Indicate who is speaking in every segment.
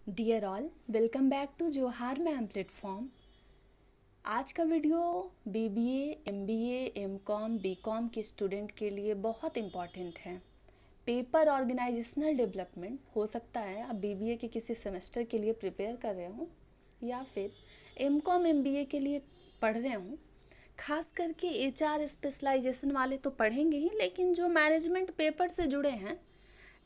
Speaker 1: Dear all, welcome back to Johar ma'am platform. आज का video BBA, MBA, MCom, BCom के student के लिए बहुत इम्पॉर्टेंट है। पेपर ऑर्गेनाइजेशनल डेवलपमेंट, हो सकता है आप बीबीए के किसी सेमेस्टर के लिए प्रिपेयर कर रहे हो या फिर एमकॉम, एमबीए के लिए पढ़ रहे हो। खास करके एचआर स्पेशलाइजेशन वाले तो पढ़ेंगे ही, लेकिन जो मैनेजमेंट पेपर से जुड़े हैं,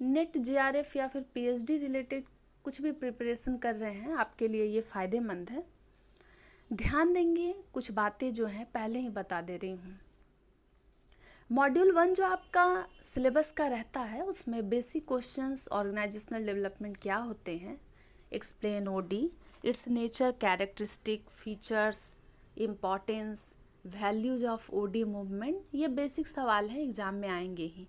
Speaker 1: नेट, जेआरएफ या फिर पीएचडी रिलेटेड कुछ भी प्रिपरेशन कर रहे हैं, आपके लिए ये फ़ायदेमंद है। ध्यान देंगे, कुछ बातें जो हैं पहले ही बता दे रही हूँ। मॉड्यूल 1 जो आपका सिलेबस का रहता है, उसमें बेसिक क्वेश्चंस, ऑर्गेनाइजेशनल डेवलपमेंट क्या होते हैं, explain OD, it's nature, characteristic, features, importance, values of OD movement, ये बेसिक सवाल हैं, एग्ज़ाम में आएंगे ही।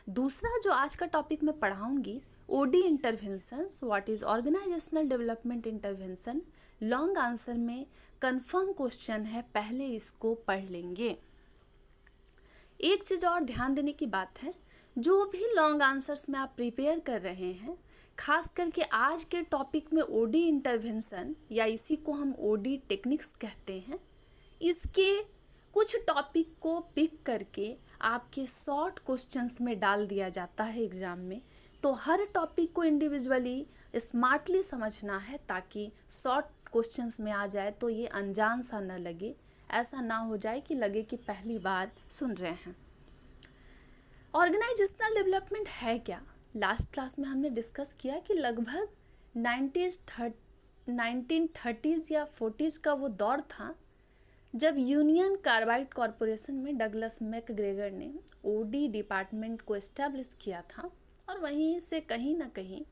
Speaker 1: दूसरा जो आज का टॉपिक मैं पढ़ाऊंगी, OD interventions, what is organizational development intervention. Long answer में कंफर्म क्वेश्चन है, पहले इसको पढ़ लेंगे। एक चीज़ और ध्यान देने की बात है, जो भी लॉन्ग आंसर्स में आप प्रिपेयर कर रहे हैं, खास करके आज के टॉपिक में ओडी इंटरवेंशन या इसी को हम ओडी टेक्निक्स कहते हैं, इसके कुछ टॉपिक को पिक करके आपके शॉर्ट क्वेश्चंस में डाल दिया जाता है एग्ज़ाम में। तो हर टॉपिक को इंडिविजुअली स्मार्टली समझना है, ताकि शॉर्ट क्वेश्चंस में आ जाए तो ये अनजान सा न लगे, ऐसा ना हो जाए कि लगे कि पहली बार सुन रहे हैं। ऑर्गेनाइजेशनल डेवलपमेंट है क्या? लास्ट क्लास में हमने डिस्कस किया कि लगभग 1930s या 40s का वो दौर था जब यूनियन कार्बाइड कॉरपोरेशन में डगलस मैकग्रेगर ने ओडी डिपार्टमेंट को एस्टैब्लिश किया था, और वहीं से कहीं ना कहीं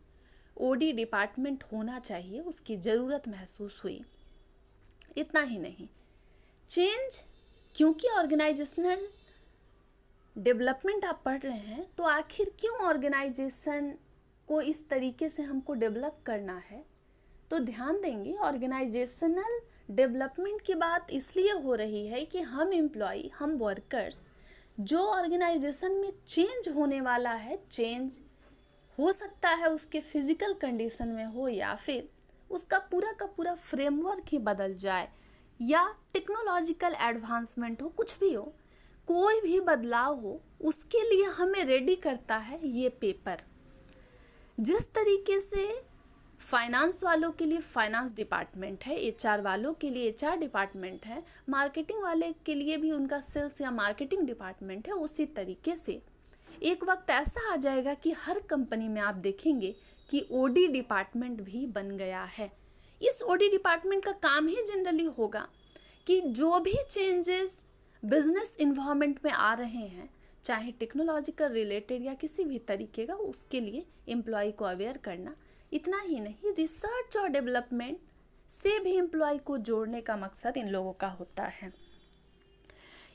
Speaker 1: ओडी डिपार्टमेंट होना चाहिए, उसकी ज़रूरत महसूस हुई। इतना ही नहीं, चेंज, क्योंकि ऑर्गेनाइजेशनल डेवलपमेंट आप पढ़ रहे हैं, तो आखिर क्यों ऑर्गेनाइजेशन को इस तरीके से हमको डेवलप करना है, तो ध्यान देंगे ऑर्गेनाइजेशनल डेवलपमेंट की बात इसलिए हो रही है कि हम एम्प्लॉय, हम वर्कर्स, जो ऑर्गेनाइजेशन में चेंज होने वाला है, चेंज हो सकता है उसके फिजिकल कंडीशन में हो, या फिर उसका पूरा का पूरा फ्रेमवर्क ही बदल जाए, या टेक्नोलॉजिकल एडवांसमेंट हो, कुछ भी हो, कोई भी बदलाव हो, उसके लिए हमें रेडी करता है ये पेपर। जिस तरीके से फाइनेंस वालों के लिए फाइनेंस डिपार्टमेंट है, एचआर वालों के लिए एचआर डिपार्टमेंट है, मार्केटिंग वाले के लिए भी उनका सेल्स या मार्केटिंग डिपार्टमेंट है, उसी तरीके से एक वक्त ऐसा आ जाएगा कि हर कंपनी में आप देखेंगे कि ओडी डिपार्टमेंट भी बन गया है। इस ओडी डिपार्टमेंट का काम ही जनरली होगा कि जो भी चेंजेस बिजनेस इन्वायरमेंट में आ रहे हैं, चाहे टेक्नोलॉजिकल रिलेटेड या किसी भी तरीके का, उसके लिए एम्प्लॉय को अवेयर करना। इतना ही नहीं, रिसर्च और डेवलपमेंट से भी एम्प्लॉय को जोड़ने का मकसद इन लोगों का होता है।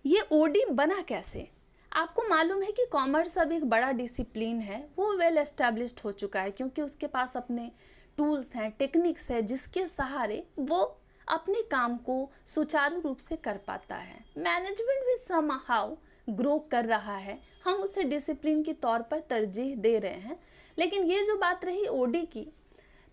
Speaker 1: ये ओडी बना कैसे? आपको मालूम है कि कॉमर्स अब एक बड़ा डिसिप्लिन है, वो वेल एस्टैब्लिश्ड हो चुका है, क्योंकि उसके पास अपने टूल्स हैं, टेक्निक्स है, जिसके सहारे वो अपने काम को सुचारू रूप से कर पाता है। मैनेजमेंट भी समहाउ ग्रो कर रहा है, हम उसे डिसिप्लिन के तौर पर तरजीह दे रहे हैं। लेकिन ये जो बात रही ओडी की,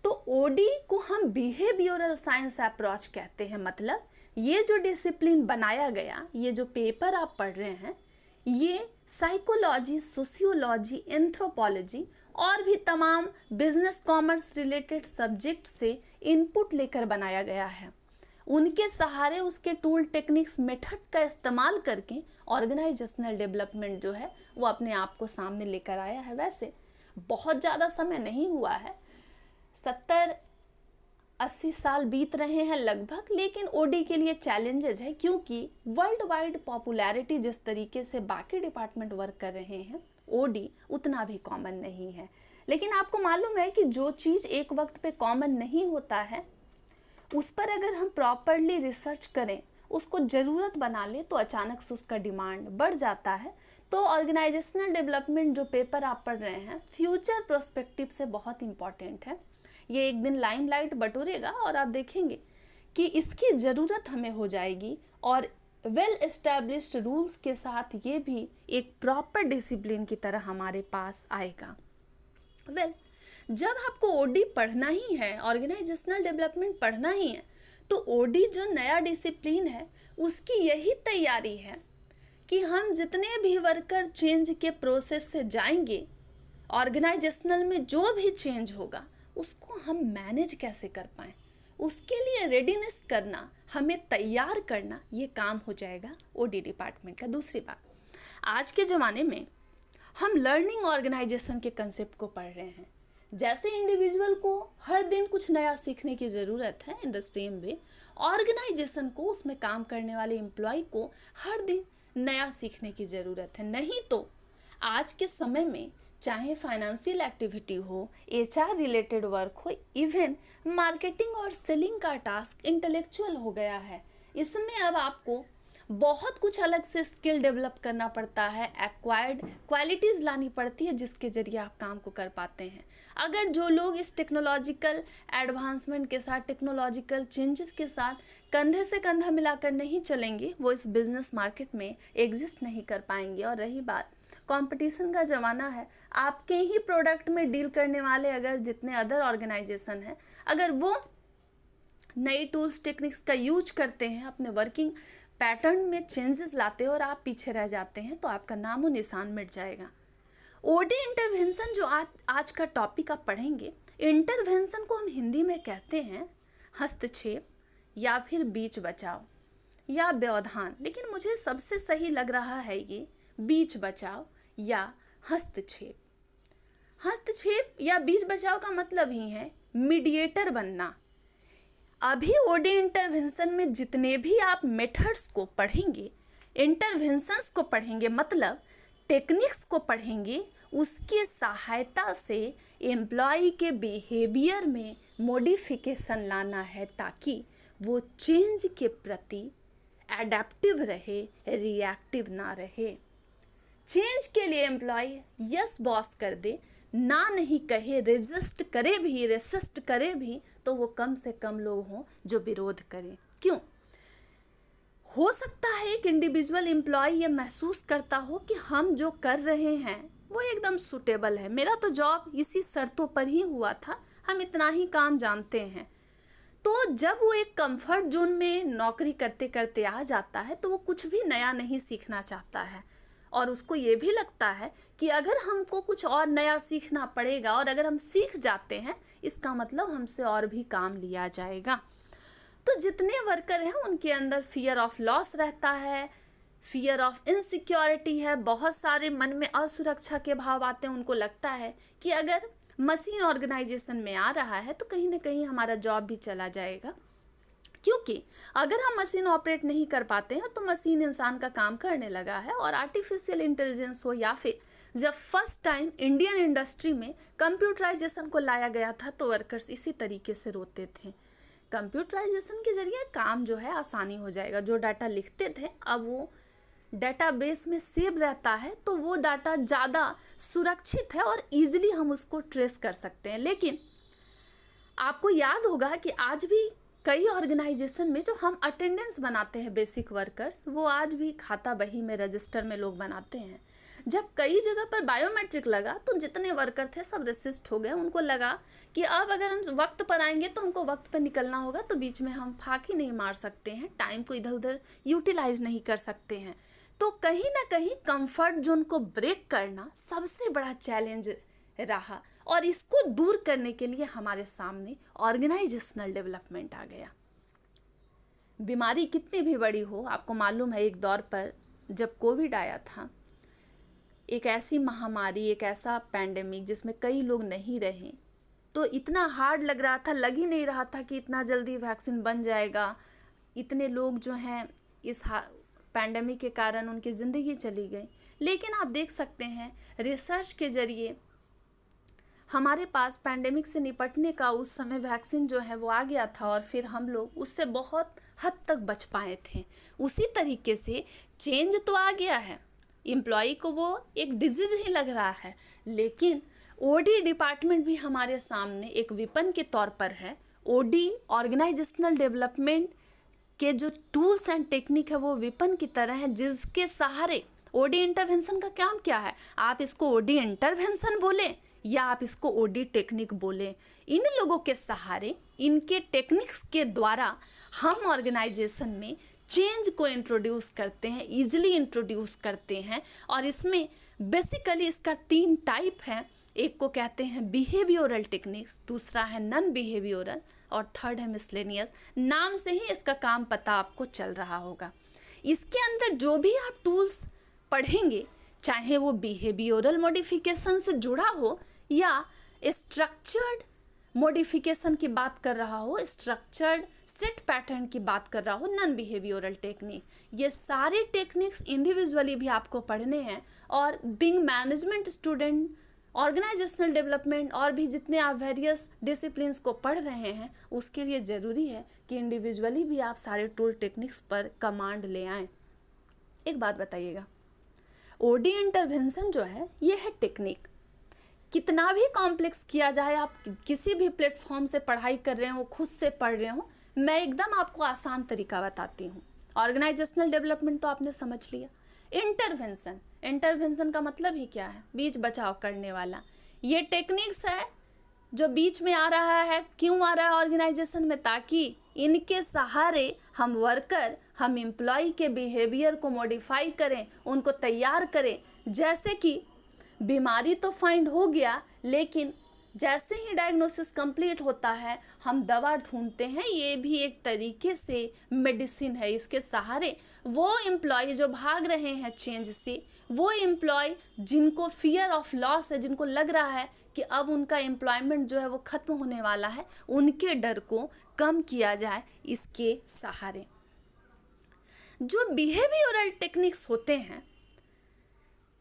Speaker 1: तो ओडी को हम बिहेवियरल साइंस अप्रोच कहते हैं। मतलब ये जो डिसिप्लिन बनाया गया, ये जो पेपर आप पढ़ रहे हैं, ये साइकोलॉजी, सोशियोलॉजी, एंथ्रोपोलॉजी और भी तमाम बिजनेस कॉमर्स रिलेटेड सब्जेक्ट से इनपुट लेकर बनाया गया है। उनके सहारे, उसके टूल, टेक्निक्स, मेथड का इस्तेमाल करके ऑर्गेनाइजेशनल डेवलपमेंट जो है वो अपने आप को सामने लेकर आया है। वैसे बहुत ज़्यादा समय नहीं हुआ है, 70-80 साल बीत रहे हैं लगभग, लेकिन ओडी के लिए चैलेंजेस है, क्योंकि वर्ल्ड वाइड पॉपुलैरिटी जिस तरीके से बाकी डिपार्टमेंट वर्क कर रहे हैं, ओडी उतना भी कॉमन नहीं है। लेकिन आपको मालूम है कि जो चीज़ एक वक्त पे कॉमन नहीं होता है, उस पर अगर हम प्रॉपरली रिसर्च करें, उसको ज़रूरत बना लें, तो अचानक से उसका डिमांड बढ़ जाता है। तो ऑर्गेनाइजेशनल डेवलपमेंट जो पेपर आप पढ़ रहे हैं, फ्यूचर प्रोस्पेक्टिव से बहुत इंपॉर्टेंट है। ये एक दिन लाइमलाइट बटोरेगा और आप देखेंगे कि इसकी ज़रूरत हमें हो जाएगी, और वेल एस्टैब्लिश्ड रूल्स के साथ ये भी एक प्रॉपर डिसिप्लिन की तरह हमारे पास आएगा। वेल, जब आपको ओडी पढ़ना ही है, ऑर्गेनाइजेशनल डेवलपमेंट पढ़ना ही है, तो ओडी जो नया डिसिप्लिन है उसकी यही तैयारी है कि हम जितने भी वर्कर चेंज के प्रोसेस से जाएंगे, ऑर्गेनाइजेशनल में जो भी चेंज होगा उसको हम मैनेज कैसे कर पाएँ, उसके लिए रेडीनेस करना, हमें तैयार करना, ये काम हो जाएगा ओडी डिपार्टमेंट का। दूसरी बात, आज के ज़माने में हम लर्निंग ऑर्गेनाइजेशन के कंसेप्ट को पढ़ रहे हैं। जैसे इंडिविजुअल को हर दिन कुछ नया सीखने की ज़रूरत है, in the same way organisation को, उसमें काम करने वाले एम्प्लॉय को हर दिन नया सीखने की ज़रूरत है। नहीं तो आज के समय में चाहे फाइनेंशियल एक्टिविटी हो, एचआर रिलेटेड वर्क हो, इवन मार्केटिंग और सेलिंग का टास्क इंटेलेक्चुअल हो गया है। इसमें अब आपको बहुत कुछ अलग से स्किल डेवलप करना पड़ता है, एक्वायर्ड क्वालिटीज़ लानी पड़ती है जिसके ज़रिए आप काम को कर पाते हैं। अगर जो लोग इस टेक्नोलॉजिकल एडवांसमेंट के साथ, टेक्नोलॉजिकल चेंजेस के साथ कंधे से कंधा मिलाकर नहीं चलेंगे, वो इस बिज़नेस मार्केट में एग्जिस्ट नहीं कर पाएंगे। और रही बात, कंपटीशन का ज़माना है, आपके ही प्रोडक्ट में डील करने वाले अगर जितने अदर ऑर्गेनाइजेशन हैं, अगर वो नई टूल्स टेक्निक्स का यूज करते हैं, अपने वर्किंग पैटर्न में चेंजेस लाते हैं और आप पीछे रह जाते हैं, तो आपका नामो निशान मिट जाएगा। ओडी इंटरवेंशन जो आज का टॉपिक आप पढ़ेंगे, इंटरवेंशन को हम हिंदी में कहते हैं हस्तक्षेप या फिर बीच बचाव या व्यवधान, लेकिन मुझे सबसे सही लग रहा है ये बीच बचाव या हस्तक्षेप। हस्तक्षेप या बीच बचाव का मतलब ही है मीडिएटर बनना। अभी ओडी इंटरवेंशन में जितने भी आप मेथड्स को पढ़ेंगे, इंटरवेंशंस को पढ़ेंगे, मतलब टेक्निक्स को पढ़ेंगे, उसकी सहायता से एम्प्लॉय के बिहेवियर में मॉडिफिकेशन लाना है ताकि वो चेंज के प्रति एडेप्टिव रहे, रिएक्टिव ना रहे। चेंज के लिए एम्प्लॉय यस बॉस कर दे, ना नहीं कहे, रेजिस्ट करे भी, तो वो कम से कम लोग हों जो विरोध करें। क्यों? हो सकता है एक इंडिविजुअल एम्प्लॉय ये महसूस करता हो कि हम जो कर रहे हैं वो एकदम सूटेबल है, मेरा तो जॉब इसी शर्तों पर ही हुआ था, हम इतना ही काम जानते हैं। तो जब वो एक कंफर्ट जोन में नौकरी करते करते आ जाता है तो वो कुछ भी नया नहीं सीखना चाहता है, और उसको ये भी लगता है कि अगर हमको कुछ और नया सीखना पड़ेगा और अगर हम सीख जाते हैं इसका मतलब हमसे और भी काम लिया जाएगा। तो जितने वर्कर हैं उनके अंदर फियर ऑफ लॉस रहता है, फियर ऑफ इनसिक्योरिटी है, बहुत सारे मन में असुरक्षा के भाव आते हैं। उनको लगता है कि अगर मशीन ऑर्गेनाइजेशन में आ रहा है तो कहीं ना कहीं हमारा जॉब भी चला जाएगा, क्योंकि अगर हम मशीन ऑपरेट नहीं कर पाते हैं तो मशीन इंसान का काम करने लगा है। और आर्टिफिशियल इंटेलिजेंस हो या फिर जब फर्स्ट टाइम इंडियन इंडस्ट्री में कंप्यूटराइजेशन को लाया गया था तो वर्कर्स इसी तरीके से रोते थे। कंप्यूटराइजेशन के जरिए काम जो है आसानी हो जाएगा, जो डाटा लिखते थे अब वो डेटाबेस में सेव रहता है, तो वो डाटा ज़्यादा सुरक्षित है और ईजिली हम उसको ट्रेस कर सकते हैं। लेकिन आपको याद होगा कि आज भी कई ऑर्गेनाइजेशन में जो हम अटेंडेंस बनाते हैं बेसिक वर्कर्स, वो आज भी खाता बही में रजिस्टर में लोग बनाते हैं। जब कई जगह पर बायोमेट्रिक लगा तो जितने वर्कर थे सब रेसिस्ट हो गए। उनको लगा कि अब अगर हम वक्त पर आएंगे तो हमको वक्त पर निकलना होगा, तो बीच में हम फाकी नहीं मार सकते हैं, टाइम को इधर उधर यूटिलाइज नहीं कर सकते हैं। तो कहीं ना कहीं कंफर्ट जोन को ब्रेक करना सबसे बड़ा चैलेंज रहा, और इसको दूर करने के लिए हमारे सामने ऑर्गेनाइजेशनल डेवलपमेंट आ गया। बीमारी कितनी भी बड़ी हो, आपको मालूम है एक दौर पर जब कोविड आया था, एक ऐसी महामारी, एक ऐसा पैंडेमिक जिसमें कई लोग नहीं रहे, तो इतना हार्ड लग रहा था, लग ही नहीं रहा था कि इतना जल्दी वैक्सीन बन जाएगा। इतने लोग जो हैं इस पैंडेमिक के कारण उनकी ज़िंदगी चली गई। लेकिन आप देख सकते हैं रिसर्च के जरिए हमारे पास पैंडेमिक से निपटने का उस समय वैक्सीन जो है वो आ गया था, और फिर हम लोग उससे बहुत हद तक बच पाए थे। उसी तरीके से चेंज तो आ गया है, एम्प्लॉय को वो एक डिजीज़ ही लग रहा है, लेकिन ओडी डिपार्टमेंट भी हमारे सामने एक विपन के तौर पर है। ओडी ऑर्गेनाइजेशनल डेवलपमेंट के जो टूल्स एंड टेक्निक है वो विपन की तरह है, जिसके सहारे ओडी इंटरवेंशन का काम क्या है, आप इसको ओडी इंटरवेंशन बोले या आप इसको ओडी टेक्निक बोलें, इन लोगों के सहारे, इनके टेक्निक्स के द्वारा हम ऑर्गेनाइजेशन में चेंज को इंट्रोड्यूस करते हैं, ईजिली इंट्रोड्यूस करते हैं। और इसमें बेसिकली इसका 3 टाइप है। एक को कहते हैं बिहेवियरल टेक्निक्स, दूसरा है नॉन बिहेवियरल और थर्ड है मिसलेनियस। नाम से ही इसका काम पता आपको चल रहा होगा। इसके अंदर जो भी आप टूल्स पढ़ेंगे, चाहे वो बिहेवियरल मॉडिफिकेशन से जुड़ा हो या स्ट्रक्चर्ड मॉडिफिकेशन की बात कर रहा हो, स्ट्रक्चर्ड सेट पैटर्न की बात कर रहा हो, नॉन बिहेवियरल टेक्निक, ये सारे टेक्निक्स इंडिविजुअली भी आपको पढ़ने हैं। और being management student, organisational development और भी जितने आप वेरियस डिसिप्लिन्स को पढ़ रहे हैं, उसके लिए ज़रूरी है कि इंडिविजुअली भी आप सारे टूल टेक्निक्स पर कमांड ले आएँ। एक बात बताइएगा, ओडी इंटरवेंशन जो है ये है टेक्निक। कितना भी कॉम्प्लेक्स किया जाए, आप किसी भी प्लेटफॉर्म से पढ़ाई कर रहे हो, खुद से पढ़ रहे हो, मैं एकदम आपको आसान तरीका बताती हूँ। ऑर्गेनाइजेशनल डेवलपमेंट तो आपने समझ लिया। इंटरवेंशन का मतलब ही क्या है? बीच बचाव करने वाला। ये टेक्निक्स है जो बीच में आ रहा है। क्यों आ रहा है ऑर्गेनाइजेशन में? ताकि इनके सहारे हम वर्कर, हम एम्प्लॉय के बिहेवियर को मॉडिफाई करें, उनको तैयार करें। जैसे कि बीमारी तो फाइंड हो गया, लेकिन जैसे ही डायग्नोसिस कंप्लीट होता है हम दवा ढूंढते हैं। ये भी एक तरीके से मेडिसिन है। इसके सहारे वो एम्प्लॉय जो भाग रहे हैं चेंज से, वो एम्प्लॉय जिनको फियर ऑफ लॉस है, जिनको लग रहा है कि अब उनका एम्प्लॉयमेंट जो है वो ख़त्म होने वाला है, उनके डर को कम किया जाए इसके सहारे। जो बिहेवियरल टेक्निक्स होते हैं,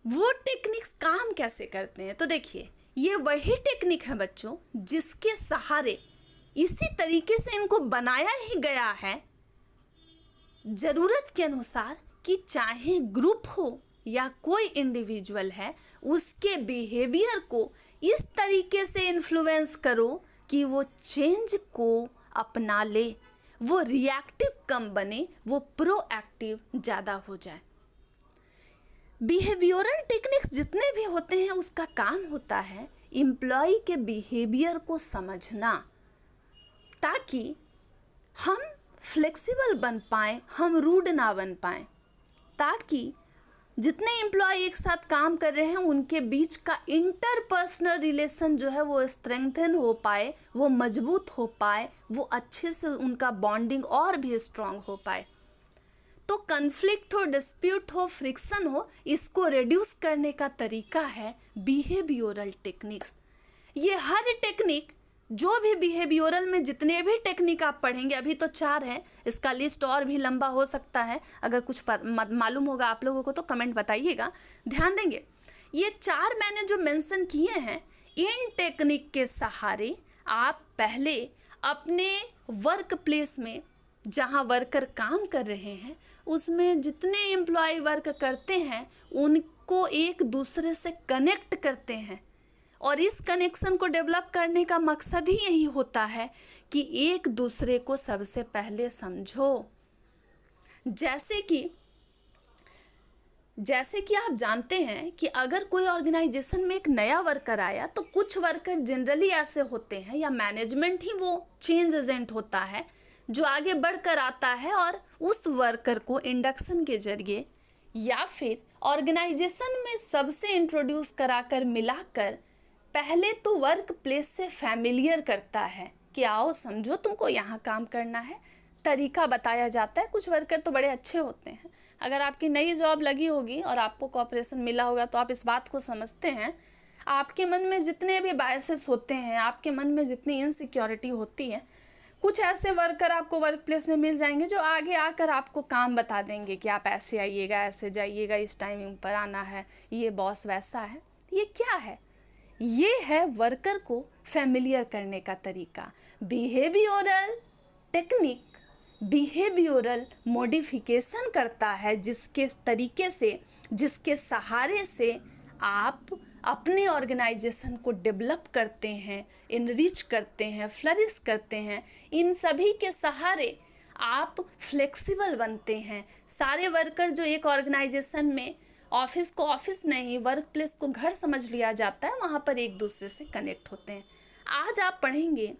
Speaker 1: वो टेक्निक्स काम कैसे करते हैं? तो देखिए, ये वही टेक्निक है बच्चों जिसके सहारे इसी तरीके से इनको बनाया ही गया है ज़रूरत के अनुसार कि चाहे ग्रुप हो या कोई इंडिविजुअल है, उसके बिहेवियर को इस तरीके से इन्फ्लुएंस करो कि वो चेंज को अपना ले, वो रिएक्टिव कम बने, वो प्रोएक्टिव ज़्यादा हो जाए। बिहेवियरल टेक्निक्स जितने भी होते हैं, उसका काम होता है एम्प्लॉय के बिहेवियर को समझना, ताकि हम फ्लेक्सिबल बन पाएँ, हम रूड ना बन पाएँ, ताकि जितने एम्प्लॉय एक साथ काम कर रहे हैं उनके बीच का इंटरपर्सनल रिलेशन जो है वो स्ट्रेंथन हो पाए, वो मजबूत हो पाए, वो अच्छे से उनका बॉन्डिंग और भी स्ट्रांग हो पाए। तो कन्फ्लिक्ट हो, डिस्प्यूट हो, फ्रिक्शन हो, इसको रिड्यूस करने का तरीका है बिहेवियरल टेक्निक्स। ये हर टेक्निक, जो भी बिहेवियरल में जितने भी टेक्निक आप पढ़ेंगे, अभी तो 4 है, इसका लिस्ट और भी लंबा हो सकता है। अगर कुछ मालूम होगा आप लोगों को तो कमेंट बताइएगा। ध्यान देंगे, ये 4 मैंने जो मेंशन किए हैं, इन टेक्निक के सहारे आप पहले अपने वर्क प्लेस में जहाँ वर्कर काम कर रहे हैं, उसमें जितने एम्प्लॉय वर्क करते हैं उनको एक दूसरे से कनेक्ट करते हैं। और इस कनेक्शन को डेवलप करने का मकसद ही यही होता है कि एक दूसरे को सबसे पहले समझो। जैसे कि आप जानते हैं कि अगर कोई ऑर्गेनाइजेशन में एक नया वर्कर आया, तो कुछ वर्कर जनरली ऐसे होते हैं, या मैनेजमेंट ही वो चेंज एजेंट होता है जो आगे बढ़कर आता है और उस वर्कर को इंडक्शन के जरिए या फिर ऑर्गेनाइजेशन में सबसे इंट्रोड्यूस कराकर मिलाकर पहले तो वर्क प्लेस से फैमिलियर करता है कि आओ समझो, तुमको यहाँ काम करना है, तरीका बताया जाता है। कुछ वर्कर तो बड़े अच्छे होते हैं। अगर आपकी नई जॉब लगी होगी और आपको कॉपरेशन मिला होगा तो आप इस बात को समझते हैं, आपके मन में जितने भी बायसेस होते हैं, आपके मन में जितनी इनसिक्योरिटी होती है, कुछ ऐसे वर्कर आपको वर्क प्लेस में मिल जाएंगे जो आगे आकर आपको काम बता देंगे कि आप ऐसे आइएगा, ऐसे जाइएगा, इस टाइमिंग पर आना है, ये बॉस वैसा है। ये क्या है? ये है वर्कर को फैमिलियर करने का तरीका। बिहेवियरल टेक्निक बिहेवियरल मॉडिफिकेशन करता है, जिसके तरीके से, जिसके सहारे से आप अपने ऑर्गेनाइजेशन को डेवलप करते हैं, इनरिच करते हैं, फ्लरिश करते हैं। इन सभी के सहारे आप फ्लेक्सिबल बनते हैं। सारे वर्कर जो एक ऑर्गेनाइजेशन में ऑफिस को ऑफिस नहीं, वर्क प्लेस को घर समझ लिया जाता है, वहाँ पर एक दूसरे से कनेक्ट होते हैं। आज आप पढ़ेंगे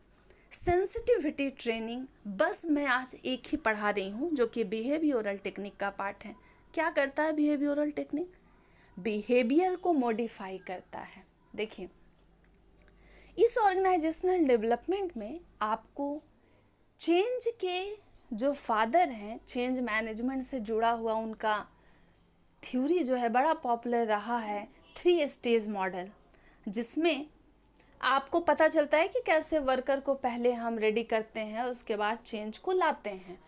Speaker 1: सेंसिटिविटी ट्रेनिंग। बस मैं आज एक ही पढ़ा रही हूँ जो कि बिहेवियरल टेक्निक का पार्ट है। क्या करता है बिहेवियरल टेक्निक? बिहेवियर को मॉडिफाई करता है। देखिए, इस ऑर्गेनाइजेशनल डेवलपमेंट में आपको चेंज के जो फादर हैं, चेंज मैनेजमेंट से जुड़ा हुआ उनका थ्योरी जो है बड़ा पॉपुलर रहा है, 3 स्टेज मॉडल, जिसमें आपको पता चलता है कि कैसे वर्कर को पहले हम रेडी करते हैं, उसके बाद चेंज को लाते हैं।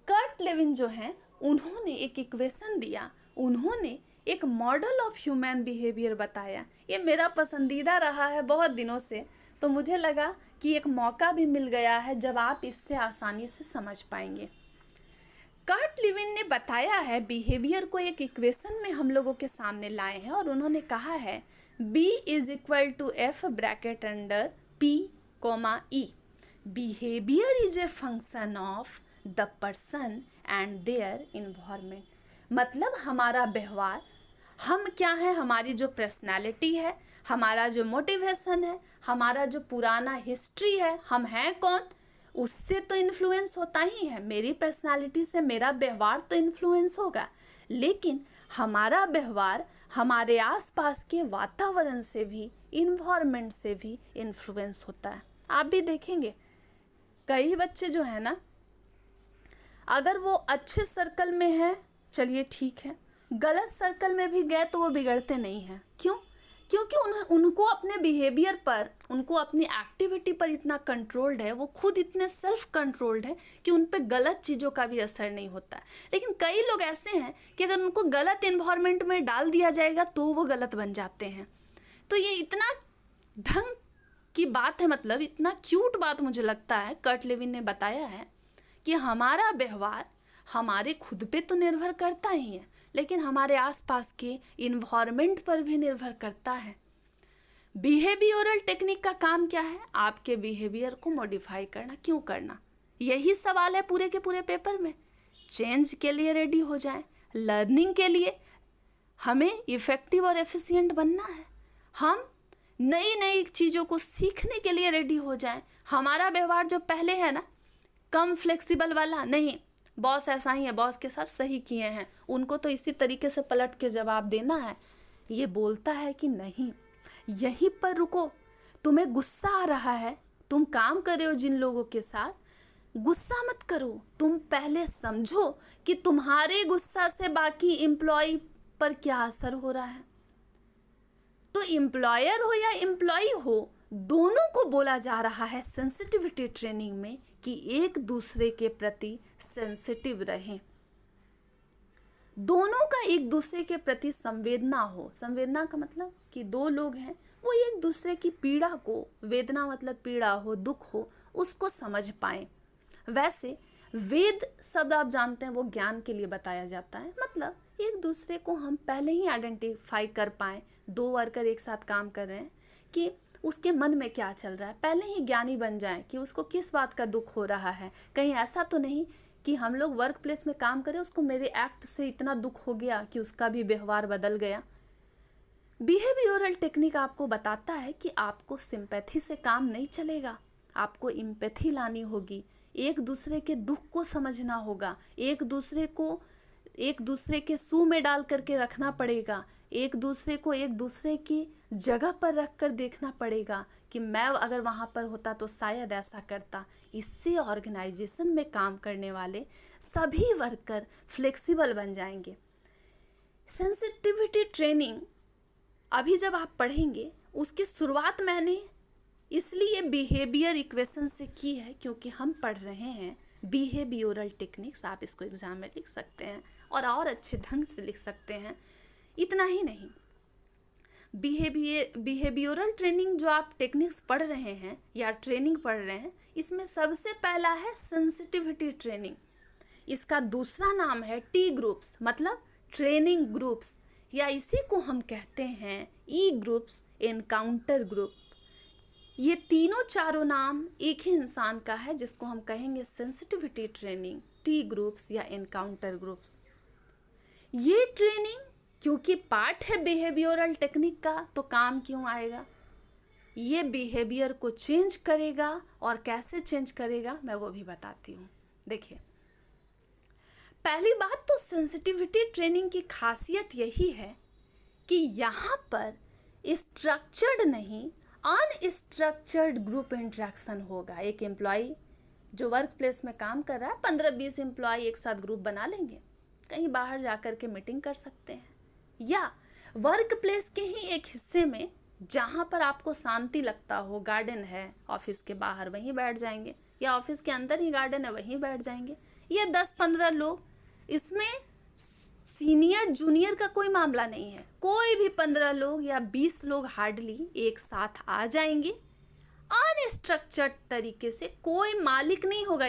Speaker 1: कर्ट लेविन जो हैं, उन्होंने एक इक्वेशन दिया, उन्होंने एक मॉडल ऑफ ह्यूमन बिहेवियर बताया। ये मेरा पसंदीदा रहा है बहुत दिनों से, तो मुझे लगा कि एक मौका भी मिल गया है जब आप इससे आसानी से समझ पाएंगे। कर्ट लेविन ने बताया है, बिहेवियर को एक इक्वेशन में हम लोगों के सामने लाए हैं, और उन्होंने कहा है B is equal to F bracket under P, E। Behaviour is a function of the person and their environment. मतलब हमारा व्यवहार, हम क्या है, हमारी जो पर्सनैलिटी है, हमारा जो मोटिवेशन है, हमारा जो पुराना हिस्ट्री है, हम हैं कौन, उससे तो इन्फ्लुएंस होता ही है। मेरी पर्सनालिटी से मेरा व्यवहार तो इन्फ्लुएंस होगा, लेकिन हमारा व्यवहार हमारे आसपास के वातावरण से भी, इन्वायरमेंट से भी इन्फ्लुएंस होता है। आप भी देखेंगे कई बच्चे जो है ना, अगर वो अच्छे सर्कल में हैं, चलिए ठीक है, गलत सर्कल में भी गए तो वो बिगड़ते नहीं हैं। क्यों? क्योंकि उनको अपने बिहेवियर पर, उनको अपनी एक्टिविटी पर इतना कंट्रोल्ड है, वो खुद इतने सेल्फ कंट्रोल्ड है कि उन पे गलत चीज़ों का भी असर नहीं होता है। लेकिन कई लोग ऐसे हैं कि अगर उनको गलत इन्वायरमेंट में डाल दिया जाएगा तो वो गलत बन जाते हैं। तो ये इतना ढंग की बात है, मतलब इतना क्यूट बात मुझे लगता है। कर्ट लेविन ने बताया है कि हमारा व्यवहार हमारे खुद पे तो निर्भर करता ही है, लेकिन हमारे आसपास के इन्वायरमेंट पर भी निर्भर करता है। बिहेवियरल टेक्निक का काम क्या है? आपके बिहेवियर को मॉडिफाई करना। क्यों करना? यही सवाल है पूरे के पूरे पेपर में। चेंज के लिए रेडी हो जाएं, लर्निंग के लिए हमें इफ़ेक्टिव और एफिशिएंट बनना है, हम नई नई चीज़ों को सीखने के लिए रेडी हो जाएं। हमारा व्यवहार जो पहले है ना, कम फ्लेक्सिबल वाला नहीं, बॉस ऐसा ही है, बॉस के साथ सही किए हैं, उनको तो इसी तरीके से पलट के जवाब देना है, ये बोलता है कि नहीं, यहीं पर रुको। तुम्हें गुस्सा आ रहा है, तुम काम कर रहे हो जिन लोगों के साथ, गुस्सा मत करो, तुम पहले समझो कि तुम्हारे गुस्सा से बाकी एम्प्लॉय पर क्या असर हो रहा है। तो एम्प्लॉयर हो या एम्प्लॉय हो, दोनों को बोला जा रहा है सेंसिटिविटी ट्रेनिंग में कि एक दूसरे के प्रति सेंसिटिव रहें, दोनों का एक दूसरे के प्रति संवेदना हो। संवेदना का मतलब कि दो लोग हैं, वो एक दूसरे की पीड़ा को, वेदना मतलब पीड़ा हो, दुख हो, उसको समझ पाएं। वैसे वेद शब्द आप जानते हैं, वो ज्ञान के लिए बताया जाता है, मतलब एक दूसरे को हम पहले ही आइडेंटिफाई कर पाएँ। दो वर्कर एक साथ काम कर रहे हैं कि उसके मन में क्या चल रहा है, पहले ही ज्ञानी बन जाएं कि उसको किस बात का दुख हो रहा है। कहीं ऐसा तो नहीं कि हम लोग वर्क प्लेस में काम करें, उसको मेरे एक्ट से इतना दुख हो गया कि उसका भी व्यवहार बदल गया। बिहेवियरल टेक्निक आपको बताता है कि आपको सिंपैथी से काम नहीं चलेगा, आपको एम्पैथी लानी होगी, एक दूसरे के दुख को समझना होगा, एक दूसरे को एक दूसरे के शू में डाल करके रखना पड़ेगा, एक दूसरे को एक दूसरे की जगह पर रख कर देखना पड़ेगा कि मैं अगर वहाँ पर होता तो शायद ऐसा करता। इससे ऑर्गेनाइजेशन में काम करने वाले सभी वर्कर फ्लेक्सिबल बन जाएंगे। सेंसिटिविटी ट्रेनिंग अभी जब आप पढ़ेंगे, उसकी शुरुआत मैंने इसलिए बिहेवियर इक्वेशन से की है क्योंकि हम पढ़ रहे हैं बिहेवियरल टेक्निक्स। आप इसको एग्जाम में लिख सकते हैं और अच्छे ढंग से लिख सकते हैं। इतना ही नहीं, बिहेवियरल ट्रेनिंग जो आप टेक्निक्स पढ़ रहे हैं या ट्रेनिंग पढ़ रहे हैं, इसमें सबसे पहला है सेंसिटिविटी ट्रेनिंग। इसका दूसरा नाम है टी ग्रुप्स, मतलब ट्रेनिंग ग्रुप्स, या इसी को हम कहते हैं ई ग्रुप्स, एनकाउंटर ग्रुप। ये तीनों चारों नाम एक ही इंसान का है, जिसको हम कहेंगे सेंसिटिविटी ट्रेनिंग, टी ग्रुप्स या एनकाउंटर ग्रुप्स। ये ट्रेनिंग क्योंकि पार्ट है बिहेवियरल टेक्निक का, तो काम क्यों आएगा? ये बिहेवियर को चेंज करेगा, और कैसे चेंज करेगा मैं वो भी बताती हूँ। देखिए, पहली बात तो सेंसिटिविटी ट्रेनिंग की खासियत यही है कि यहाँ पर स्ट्रक्चर्ड नहीं, अनस्ट्रक्चर्ड ग्रुप इंटरेक्शन होगा। एक एम्प्लॉय जो वर्क प्लेस में काम कर रहा है, 15-20 एम्प्लॉय एक साथ ग्रुप बना लेंगे, कहीं बाहर जा कर के मीटिंग कर सकते हैं, या वर्क प्लेस के ही एक हिस्से में जहाँ पर आपको शांति लगता हो, गार्डन है ऑफिस के बाहर, वहीं बैठ जाएंगे, या ऑफिस के अंदर ही गार्डन है वहीं बैठ जाएंगे। ये 10-15 लोग, इसमें सीनियर जूनियर का कोई मामला नहीं है, कोई भी 15 लोग या 20 लोग हार्डली एक साथ आ जाएंगे। अनस्ट्रक्चर्ड तरीके से, कोई मालिक नहीं होगा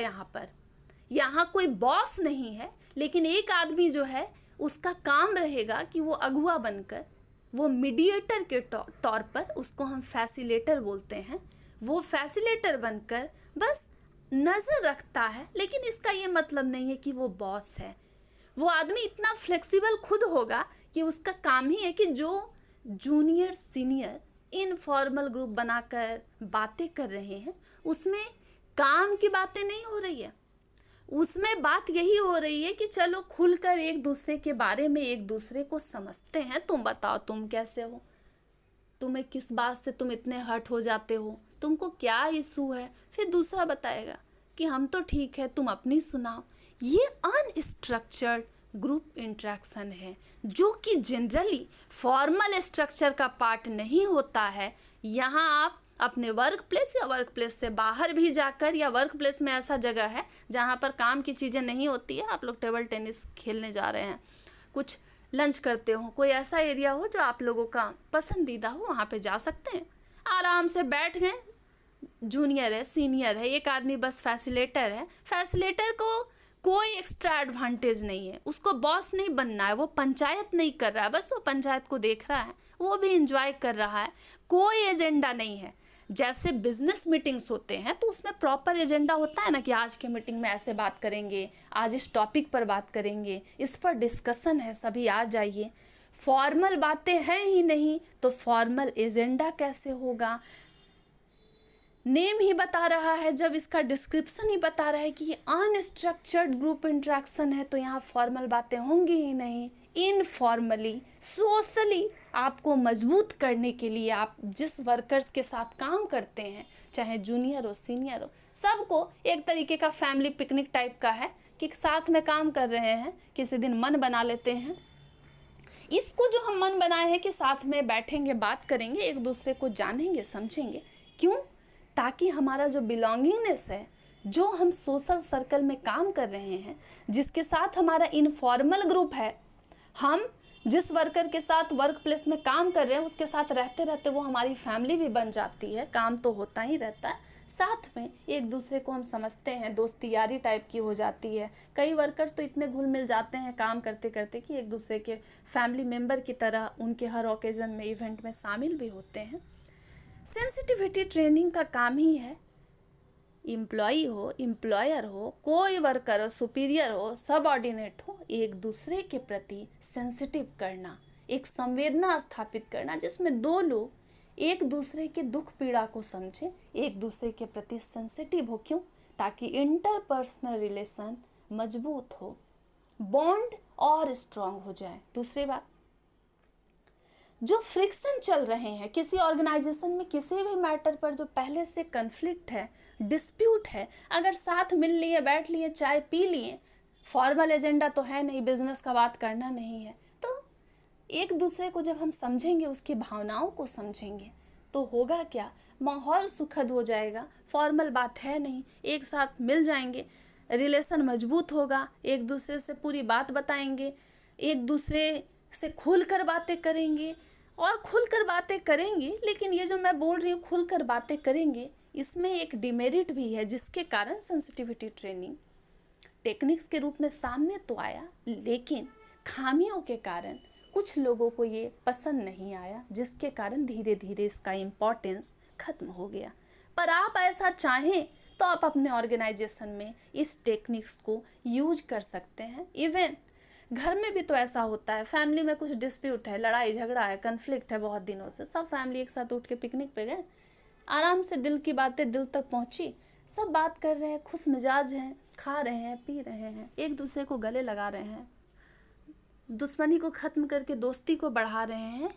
Speaker 1: यहाँ कोई बॉस नहीं है, लेकिन एक आदमी जो है उसका काम रहेगा कि वो अगुआ बनकर, वो मीडिएटर के तौर पर, उसको हम फैसिलेटर बोलते हैं, वो फैसिलेटर बनकर बस नज़र रखता है। लेकिन इसका ये मतलब नहीं है कि वो बॉस है। वो आदमी इतना फ्लेक्सिबल खुद होगा कि उसका काम ही है कि जो जूनियर सीनियर इनफॉर्मल ग्रुप बनाकर बातें कर रहे हैं, उसमें काम की बातें नहीं हो रही है, उसमें बात यही हो रही है कि चलो खुलकर एक दूसरे के बारे में एक दूसरे को समझते हैं। तुम बताओ तुम कैसे हो, तुम्हें किस बात से तुम इतने हर्ट हो जाते हो, तुमको क्या इशू है, फिर दूसरा बताएगा कि हम तो ठीक है, तुम अपनी सुनाओ। ये अनस्ट्रक्चर्ड ग्रुप इंटरेक्शन है, जो कि जनरली फॉर्मल स्ट्रक्चर का पार्ट नहीं होता है। यहाँ आप अपने वर्क प्लेस या वर्क प्लेस से बाहर भी जाकर, या वर्क प्लेस में ऐसा जगह है जहाँ पर काम की चीज़ें नहीं होती है, आप लोग टेबल टेनिस खेलने जा रहे हैं, कुछ लंच करते हो, कोई ऐसा एरिया हो जो आप लोगों का पसंदीदा हो, वहाँ पे जा सकते हैं। आराम से बैठ गए, जूनियर है सीनियर है, एक आदमी बस फैसिलेटर है, फैसिलेटर को कोई एक्स्ट्रा एडवांटेज नहीं है, उसको बॉस नहीं बनना है, वो पंचायत नहीं कर रहा है, बस वो पंचायत को देख रहा है, वो भी एंजॉय कर रहा है, कोई एजेंडा नहीं है। जैसे बिजनेस मीटिंग्स होते हैं तो उसमें प्रॉपर एजेंडा होता है ना, कि आज के मीटिंग में ऐसे बात करेंगे, आज इस टॉपिक पर बात करेंगे, इस पर डिस्कशन है, सभी आ जाइए। फॉर्मल बातें हैं ही नहीं तो फॉर्मल एजेंडा कैसे होगा? नेम ही बता रहा है, जब इसका डिस्क्रिप्शन ही बता रहा है कि ये अनस्ट्रक्चर्ड ग्रुप इंटरेक्शन है, तो यहाँ फॉर्मल बातें होंगी ही नहीं। इनफॉर्मली, सोशली आपको मजबूत करने के लिए, आप जिस वर्कर्स के साथ काम करते हैं, चाहे जूनियर हो सीनियर हो, सबको एक तरीके का फैमिली पिकनिक टाइप का है कि साथ में काम कर रहे हैं, किसी दिन मन बना लेते हैं। इसको जो हम मन बनाए हैं कि साथ में बैठेंगे, बात करेंगे, एक दूसरे को जानेंगे, समझेंगे, क्यों? ताकि हमारा जो बिलोंगिंगनेस है, जो हम सोशल सर्कल में काम कर रहे हैं, जिसके साथ हमारा इनफॉर्मल ग्रुप है, हम जिस वर्कर के साथ वर्क प्लेस में काम कर रहे हैं उसके साथ रहते रहते वो हमारी फैमिली भी बन जाती है। काम तो होता ही रहता है, साथ में एक दूसरे को हम समझते हैं, दोस्ती यारी टाइप की हो जाती है। कई वर्कर्स तो इतने घुल मिल जाते हैं काम करते करते कि एक दूसरे के फैमिली मेम्बर की तरह उनके हर ओकेज़न में, इवेंट में शामिल भी होते हैं। सेंसिटिविटी ट्रेनिंग का काम ही है, एम्प्लॉई हो, एम्प्लॉयर हो, कोई वर्कर हो, सुपीरियर हो, सबऑर्डिनेट हो, एक दूसरे के प्रति सेंसिटिव करना, एक संवेदना स्थापित करना, जिसमें दो लोग एक दूसरे के दुख पीड़ा को समझें, एक दूसरे के प्रति सेंसिटिव हो। क्यों? ताकि इंटरपर्सनल रिलेशन मजबूत हो, बॉन्ड और स्ट्रांग हो जाए। दूसरी बात, जो फ्रिक्शन चल रहे हैं किसी ऑर्गेनाइजेशन में, किसी भी मैटर पर जो पहले से कन्फ्लिक्ट है, डिस्प्यूट है, अगर साथ मिल लिए, बैठ लिए, चाय पी लिए, फॉर्मल एजेंडा तो है नहीं, बिजनेस का बात करना नहीं है, तो एक दूसरे को जब हम समझेंगे, उसकी भावनाओं को समझेंगे, तो होगा क्या? माहौल सुखद हो जाएगा। फॉर्मल बात है नहीं, एक साथ मिल जाएंगे, रिलेशन मजबूत होगा, एक दूसरे से पूरी बात बताएंगे, एक दूसरे से खुलकर बातें करेंगे, और खुलकर बातें करेंगे। लेकिन ये जो मैं बोल रही हूँ खुलकर बातें करेंगे, इसमें एक डिमेरिट भी है, जिसके कारण सेंसिटिविटी ट्रेनिंग टेक्निक्स के रूप में सामने तो आया, लेकिन खामियों के कारण कुछ लोगों को ये पसंद नहीं आया, जिसके कारण धीरे धीरे इसका इम्पोर्टेंस खत्म हो गया। पर आप ऐसा चाहें तो आप अपने ऑर्गेनाइजेशन में इस टेक्निक्स को यूज कर सकते हैं। इवन घर में भी तो ऐसा होता है, फैमिली में कुछ डिस्प्यूट है, लड़ाई झगड़ा है, कन्फ्लिक्ट है बहुत दिनों से, सब फैमिली एक साथ उठ के पिकनिक पे गए, आराम से दिल की बातें दिल तक पहुंची, सब बात कर रहे हैं, खुश मिजाज हैं, खा रहे हैं, पी रहे हैं, एक दूसरे को गले लगा रहे हैं, दुश्मनी को ख़त्म करके दोस्ती को बढ़ा रहे हैं।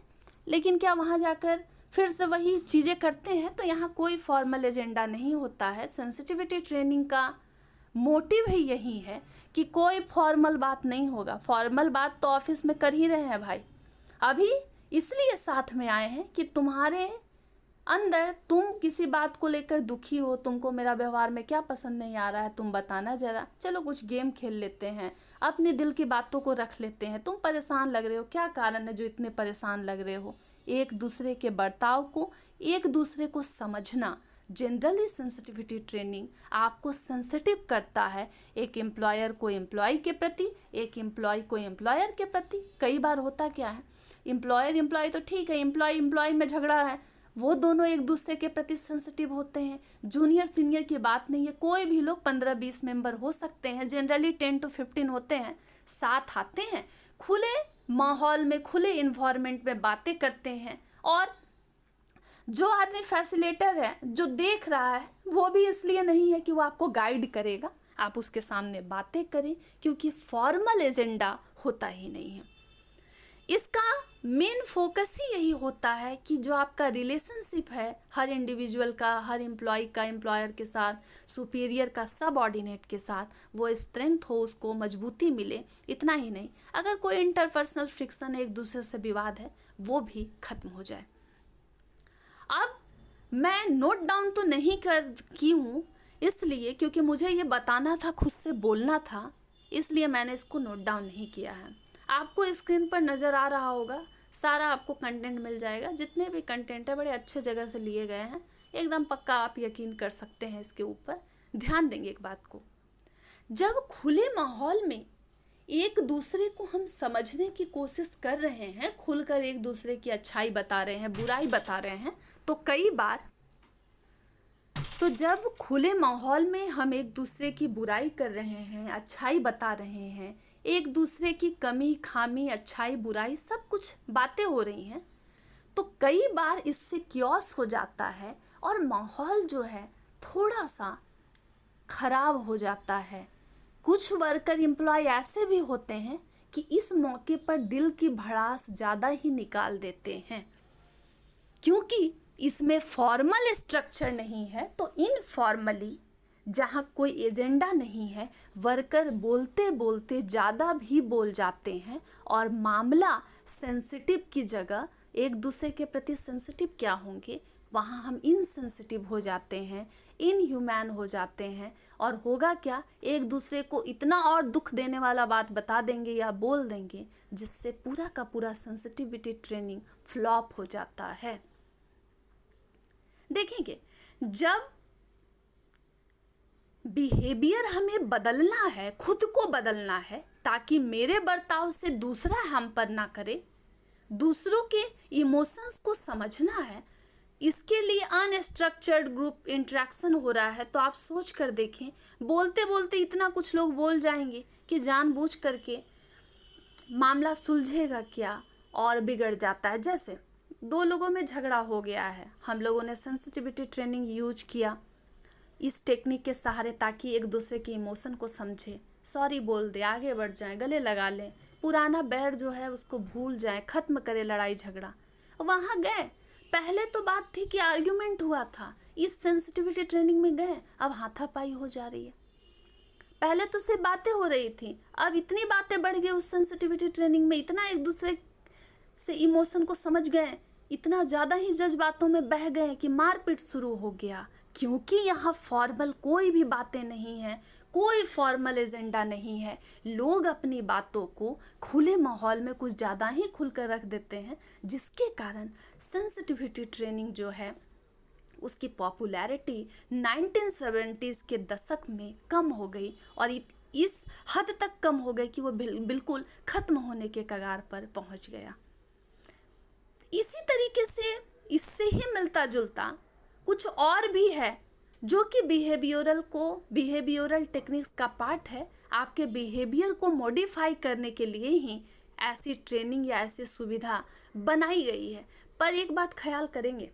Speaker 1: लेकिन क्या वहाँ जाकर फिर से वही चीज़ें करते हैं? तो यहाँ कोई फॉर्मल एजेंडा नहीं होता है। सेंसिटिविटी ट्रेनिंग का मोटिव ही यही है कि कोई फॉर्मल बात नहीं होगा। फॉर्मल बात तो ऑफिस में कर ही रहे हैं भाई, अभी इसलिए साथ में आए हैं कि तुम्हारे अंदर तुम किसी बात को लेकर दुखी हो, तुमको मेरा व्यवहार में क्या पसंद नहीं आ रहा है, तुम बताना जरा, चलो कुछ गेम खेल लेते हैं, अपने दिल की बातों को रख लेते हैं। तुम परेशान लग रहे हो, क्या कारण है जो इतने परेशान लग रहे हो? एक दूसरे के बर्ताव को, एक दूसरे को समझना। जनरली सेंसिटिविटी ट्रेनिंग आपको सेंसिटिव करता है, एक एम्प्लॉयर को एम्प्लॉय के प्रति, एक एम्प्लॉय को एम्प्लॉयर के प्रति। कई बार होता क्या है, एम्प्लॉयर एम्प्लॉय तो ठीक है, एम्प्लॉय एम्प्लॉय में झगड़ा है, वो दोनों एक दूसरे के प्रति सेंसिटिव होते हैं। जूनियर सीनियर की बात नहीं है, कोई भी लोग 15-20 मेंबर हो सकते हैं, जनरली 10 to 15 होते हैं, साथ आते हैं, खुले माहौल में, खुले इन्वायरमेंट में बातें करते हैं। और जो आदमी फैसिलिटेटर है, जो देख रहा है, वो भी इसलिए नहीं है कि वो आपको गाइड करेगा, आप उसके सामने बातें करें, क्योंकि फॉर्मल एजेंडा होता ही नहीं है। इसका मेन फोकस ही यही होता है कि जो आपका रिलेशनशिप है हर इंडिविजुअल का, हर एम्प्लॉय का एम्प्लॉयर के साथ, सुपीरियर का सबऑर्डिनेट के साथ, वो स्ट्रेंथ हो, उसको मजबूती मिले। इतना ही नहीं, अगर कोई इंटरपर्सनल फ्रिक्शन है, एक दूसरे से विवाद है, वो भी खत्म हो जाए। अब मैं नोट डाउन तो नहीं की हूँ, इसलिए क्योंकि मुझे ये बताना था, खुद से बोलना था, इसलिए मैंने इसको नोट डाउन नहीं किया है। आपको स्क्रीन पर नज़र आ रहा होगा, सारा आपको कंटेंट मिल जाएगा। जितने भी कंटेंट है बड़े अच्छे जगह से लिए गए हैं, एकदम पक्का आप यकीन कर सकते हैं इसके ऊपर। ध्यान देंगे एक बात को, जब खुले माहौल में एक दूसरे को हम समझने की कोशिश कर रहे हैं, खुलकर एक दूसरे की अच्छाई बता रहे हैं, बुराई बता रहे हैं, तो कई बार तो जब खुले माहौल में हम एक दूसरे की बुराई कर रहे हैं, अच्छाई बता रहे हैं, एक दूसरे की कमी खामी अच्छाई बुराई सब कुछ बातें हो रही हैं, तो कई बार इससे क्योस हो जाता है और माहौल जो है थोड़ा सा खराब हो जाता है। कुछ वर्कर एम्प्लॉय ऐसे भी होते हैं कि इस मौके पर दिल की भड़ास ज़्यादा ही निकाल देते हैं, क्योंकि इसमें फॉर्मल स्ट्रक्चर नहीं है, तो इनफॉर्मली, जहाँ कोई एजेंडा नहीं है, वर्कर बोलते बोलते ज़्यादा भी बोल जाते हैं और मामला सेंसिटिव की जगह एक दूसरे के प्रति सेंसिटिव क्या होंगे, वहाँ हम इनसेंसिटिव हो जाते हैं, इनह्यूमैन हो जाते हैं। और होगा क्या, एक दूसरे को इतना और दुख देने वाला बात बता देंगे या बोल देंगे, जिससे पूरा का पूरा सेंसिटिविटी ट्रेनिंग फ्लॉप हो जाता है। देखेंगे, जब बिहेवियर हमें बदलना है, खुद को बदलना है, ताकि मेरे बर्ताव से दूसरा हम पर ना करे, दूसरों के इमोशंस को समझना है, इसके लिए अनस्ट्रक्चर्ड ग्रुप इंटरेक्शन हो रहा है। तो आप सोच कर देखें, बोलते बोलते इतना कुछ लोग बोल जाएंगे कि जानबूझ करके मामला सुलझेगा क्या और बिगड़ जाता है। जैसे दो लोगों में झगड़ा हो गया है, हम लोगों ने सेंसिटिविटी ट्रेनिंग यूज किया इस टेक्निक के सहारे, ताकि एक दूसरे के इमोशन को समझे, सॉरी बोल दे, आगे बढ़ जाए, गले लगा लें, पुराना बैर जो है उसको भूल जाए, ख़त्म करे लड़ाई झगड़ा। वहाँ गए, पहले तो बात थी कि आर्ग्यूमेंट हुआ था, इस सेंसिटिविटी ट्रेनिंग में गए, अब हाथापाई हो जा रही है। पहले तो सिर्फ बातें हो रही थी, अब इतनी बातें बढ़ गई उस सेंसिटिविटी ट्रेनिंग में, इतना एक दूसरे से इमोशन को समझ गए, इतना ज़्यादा ही जज्बातों में बह गए कि मारपीट शुरू हो गया। क्योंकि यहाँ फॉर्मल कोई भी बातें नहीं है, कोई फॉर्मल एजेंडा नहीं है, लोग अपनी बातों को खुले माहौल में कुछ ज़्यादा ही खुलकर रख देते हैं, जिसके कारण सेंसिटिविटी ट्रेनिंग जो है उसकी पॉपुलैरिटी 1970s के दशक में कम हो गई और इस हद तक कम हो गई कि वो बिल्कुल ख़त्म होने के कगार पर पहुंच गया। इसी तरीके से इससे ही मिलता जुलता कुछ और भी है जो कि बिहेवियरल टेक्निक्स का पार्ट है। आपके बिहेवियर को मॉडिफाई करने के लिए ही ऐसी ट्रेनिंग या ऐसी सुविधा बनाई गई है। पर एक बात ख्याल करेंगे,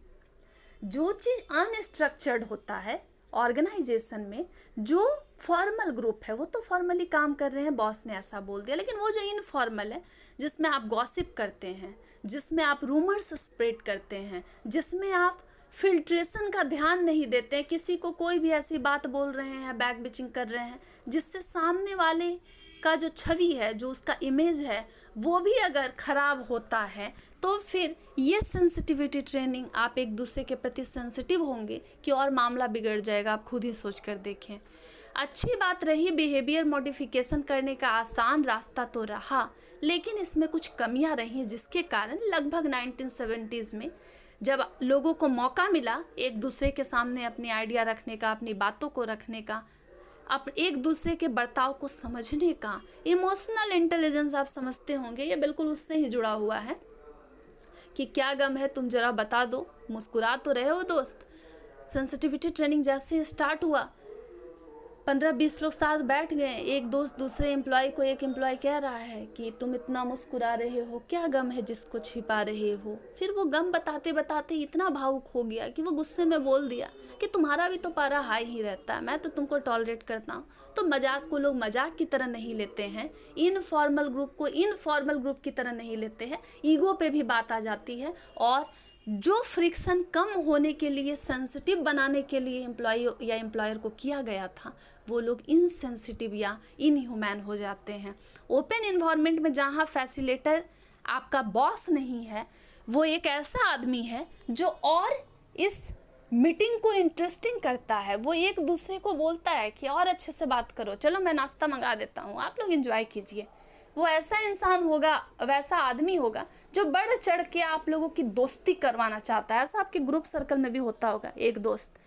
Speaker 1: जो चीज़ अनस्ट्रक्चर्ड होता है ऑर्गेनाइजेशन में, जो फॉर्मल ग्रुप है वो तो फॉर्मली काम कर रहे हैं, बॉस ने ऐसा बोल दिया, लेकिन वो जो इनफॉर्मल है, जिसमें आप गॉसिप करते हैं, जिसमें आप रूमर्स स्प्रेड करते हैं, जिसमें आप फिल्ट्रेशन का ध्यान नहीं देते हैं, किसी को कोई भी ऐसी बात बोल रहे हैं, बैक बिचिंग कर रहे हैं, जिससे सामने वाले का जो छवि है, जो उसका इमेज है, वो भी अगर ख़राब होता है, तो फिर ये सेंसिटिविटी ट्रेनिंग, आप एक दूसरे के प्रति सेंसिटिव होंगे कि और मामला बिगड़ जाएगा। आप खुद ही सोच कर देखें। अच्छी बात रही, बिहेवियर मॉडिफिकेशन करने का आसान रास्ता तो रहा, लेकिन इसमें कुछ कमियां रही, जिसके कारण लगभग 1970s में जब लोगों को मौका मिला एक दूसरे के सामने अपनी आइडिया रखने का, अपनी बातों को रखने का, एक दूसरे के बर्ताव को समझने का, इमोशनल इंटेलिजेंस आप समझते होंगे, ये बिल्कुल उससे ही जुड़ा हुआ है कि क्या गम है तुम जरा बता दो, मुस्कुरा तो रहे हो दोस्त। सेंसिटिविटी ट्रेनिंग जैसे स्टार्ट हुआ, 15-20 लोग साथ बैठ गए, एक दोस्त दूसरे एम्प्लॉय को, एक एम्प्लॉय कह रहा है कि तुम इतना मुस्कुरा रहे हो, क्या गम है जिसको छिपा रहे हो। फिर वो गम बताते बताते इतना भावुक हो गया कि वो गुस्से में बोल दिया कि तुम्हारा भी तो पारा हाई ही रहता है, मैं तो तुमको टॉलरेट करता हूँ। तो मजाक को लोग मजाक की तरह नहीं लेते हैं, इनफॉर्मल ग्रुप को इनफॉर्मल ग्रुप की तरह नहीं लेते हैं, ईगो पे भी बात आ जाती है। और जो फ्रिक्शन कम होने के लिए, सेंसिटिव बनाने के लिए एम्प्लॉय या एम्प्लॉयर को किया गया था, वो लोग इनसेंसिटिव या इनह्यूमैन हो जाते हैं। ओपन इन्वायरमेंट में जहाँ फैसिलिटेटर आपका बॉस नहीं है, वो एक ऐसा आदमी है जो और इस मीटिंग को इंटरेस्टिंग करता है। वो एक दूसरे को बोलता है कि और अच्छे से बात करो, चलो मैं नाश्ता मंगा देता हूँ, आप लोग एंजॉय कीजिए। वो ऐसा इंसान होगा, वैसा आदमी होगा जो बढ़ चढ़ के आप लोगों की दोस्ती करवाना चाहता है। ऐसा आपके ग्रुप सर्कल में भी होता होगा। एक दोस्त,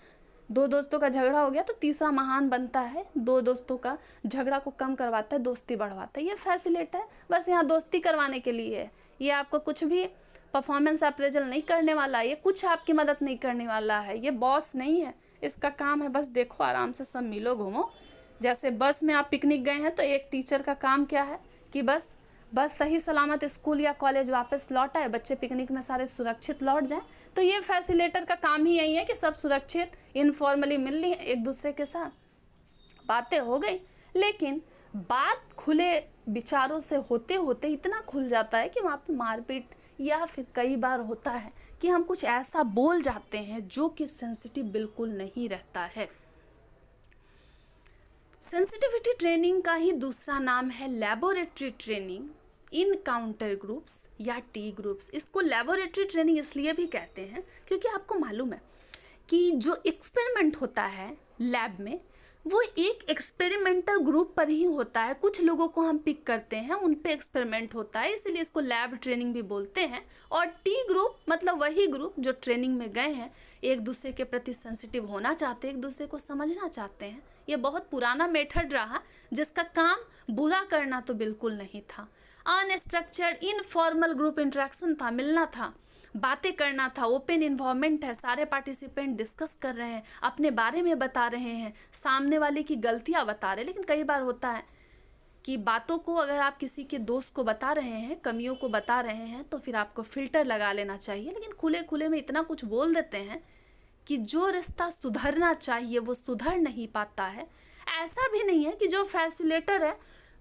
Speaker 1: दो दोस्तों का झगड़ा हो गया तो तीसरा महान बनता है, दो दोस्तों का झगड़ा को कम करवाता है, दोस्ती बढ़वाता है। ये फैसिलिटेटर है, बस यहाँ दोस्ती करवाने के लिए है। ये आपको कुछ भी परफॉर्मेंस अप्रेजल नहीं करने वाला, ये कुछ आपकी मदद नहीं करने वाला है, ये बॉस नहीं है। इसका काम है बस देखो आराम से सब मिलो घूमो। जैसे बस में आप पिकनिक गए हैं तो एक टीचर का काम क्या है कि बस सही सलामत स्कूल या कॉलेज वापस लौट आए, बच्चे पिकनिक में सारे सुरक्षित लौट जाएं। तो ये फैसिलिटेटर का काम ही यही है कि सब सुरक्षित इनफॉर्मली मिल ली एक दूसरे के साथ, बातें हो गई। लेकिन बात खुले विचारों से होते होते इतना खुल जाता है कि वहाँ पे मारपीट, या फिर कई बार होता है कि हम कुछ ऐसा बोल जाते हैं जो कि सेंसिटिव बिल्कुल नहीं रहता है। सेंसिटिविटी ट्रेनिंग का ही दूसरा नाम है laboratory training in counter groups या टी ग्रुप्स। इसको लैबोरेटरी ट्रेनिंग इसलिए भी कहते हैं क्योंकि आपको मालूम है कि जो एक्सपेरिमेंट होता है लैब में, वो एक एक्सपेरिमेंटल ग्रुप पर ही होता है। कुछ लोगों को हम पिक करते हैं, उन पे एक्सपेरिमेंट होता है, इसीलिए इसको लैब ट्रेनिंग भी बोलते हैं। और टी ग्रुप मतलब वही ग्रुप जो ट्रेनिंग में गए हैं, एक दूसरे के प्रति सेंसिटिव होना चाहते हैं, एक दूसरे को समझना चाहते हैं। ये बहुत पुराना मेथड रहा जिसका काम बुरा करना तो बिल्कुल नहीं था। अनस्ट्रक्चर्ड इनफॉर्मल ग्रुप इंटरेक्शन था, मिलना था, बातें करना था, ओपन इन्वायरमेंट है, सारे पार्टिसिपेंट डिस्कस कर रहे हैं, अपने बारे में बता रहे हैं, सामने वाले की गलतियां बता रहे हैं। लेकिन कई बार होता है कि बातों को अगर आप किसी के दोस्त को बता रहे हैं, कमियों को बता रहे हैं, तो फिर आपको फ़िल्टर लगा लेना चाहिए। लेकिन खुले खुले में इतना कुछ बोल देते हैं कि जो रिश्ता सुधरना चाहिए वो सुधर नहीं पाता है। ऐसा भी नहीं है कि जो फैसिलिटेटर है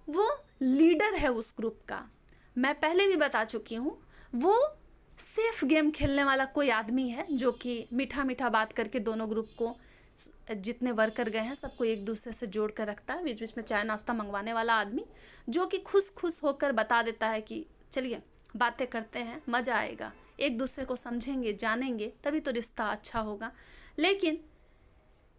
Speaker 1: वो लीडर है उस ग्रुप का। मैं पहले भी बता चुकी हूँ, वो सेफ गेम खेलने वाला कोई आदमी है जो कि मीठा मीठा बात करके दोनों ग्रुप को, जितने वर्कर गए हैं सबको एक दूसरे से जोड़ कर रखता है। बीच बीच में चाय नाश्ता मंगवाने वाला आदमी जो कि खुश होकर बता देता है कि चलिए बातें करते हैं, मज़ा आएगा, एक दूसरे को समझेंगे, जानेंगे, तभी तो रिश्ता अच्छा होगा। लेकिन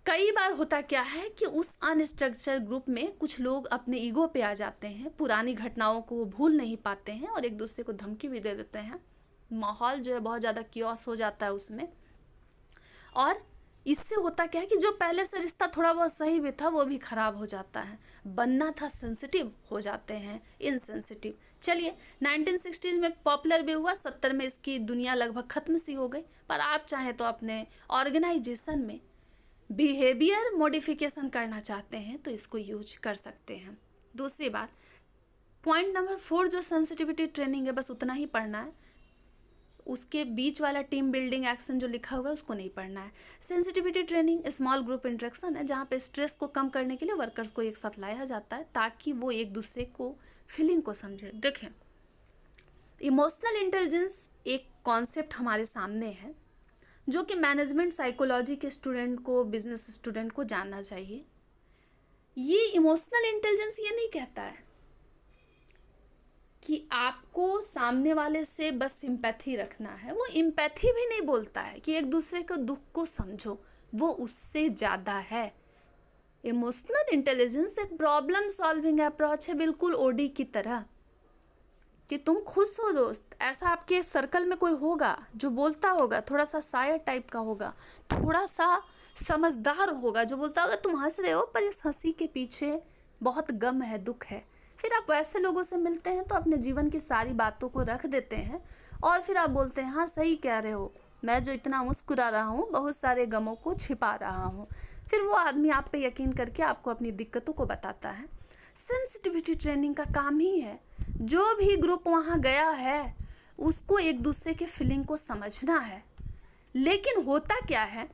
Speaker 1: कई बार होता क्या है कि उस अनस्ट्रक्चर ग्रुप में कुछ लोग अपने ईगो पे आ जाते हैं, पुरानी घटनाओं को वो भूल नहीं पाते हैं और एक दूसरे को धमकी भी दे देते हैं। माहौल जो है बहुत ज़्यादा कियोस हो जाता है उसमें। और इससे होता क्या है कि जो पहले से रिश्ता थोड़ा बहुत सही भी था वो भी ख़राब हो जाता है। बनना था सेंसिटिव, हो जाते हैं इनसेंसिटिव। चलिए 1960s में पॉपुलर भी हुआ, 70 में इसकी दुनिया लगभग ख़त्म सी हो गई। पर आप चाहें तो अपने ऑर्गेनाइजेशन में बिहेवियर मॉडिफिकेशन करना चाहते हैं तो इसको यूज कर सकते हैं। दूसरी बात, पॉइंट नंबर 4 जो सेंसिटिविटी ट्रेनिंग है बस उतना ही पढ़ना है, उसके बीच वाला टीम बिल्डिंग एक्शन जो लिखा हुआ है उसको नहीं पढ़ना है। Sensitivity training small group interaction है जहाँ पे स्ट्रेस को कम करने के लिए वर्कर्स को एक साथ लाया जाता है ताकि वो एक दूसरे को फीलिंग को समझे। देखें, इमोशनल इंटेलिजेंस एक कॉन्सेप्ट हमारे सामने है जो कि मैनेजमेंट साइकोलॉजी के स्टूडेंट को, बिजनेस स्टूडेंट को जानना चाहिए। ये इमोशनल इंटेलिजेंस ये नहीं कहता है कि आपको सामने वाले से बस सिंपैथी रखना है, वो एम्पैथी भी नहीं बोलता है कि एक दूसरे के दुख को समझो, वो उससे ज़्यादा है। इमोशनल इंटेलिजेंस एक प्रॉब्लम सॉल्विंग अप्रोच है, बिल्कुल ओडी की तरह, कि तुम खुश हो दोस्त, ऐसा आपके सर्कल में कोई होगा जो बोलता होगा, थोड़ा सा शायर टाइप का होगा, थोड़ा सा समझदार होगा, जो बोलता होगा तुम हंस रहे हो पर इस हंसी के पीछे बहुत गम है, दुख है। फिर आप वैसे लोगों से मिलते हैं तो अपने जीवन की सारी बातों को रख देते हैं और फिर आप बोलते हैं हाँ सही कह रहे हो, मैं जो इतना मुस्कुरा रहा हूँ बहुत सारे गमों को छिपा रहा हूँ। फिर वो आदमी आप पे यकीन करके आपको अपनी दिक्कतों को बताता है। सेंसिटिविटी ट्रेनिंग का काम ही है जो भी ग्रुप वहाँ गया है उसको एक दूसरे के फीलिंग को समझना है। लेकिन होता क्या है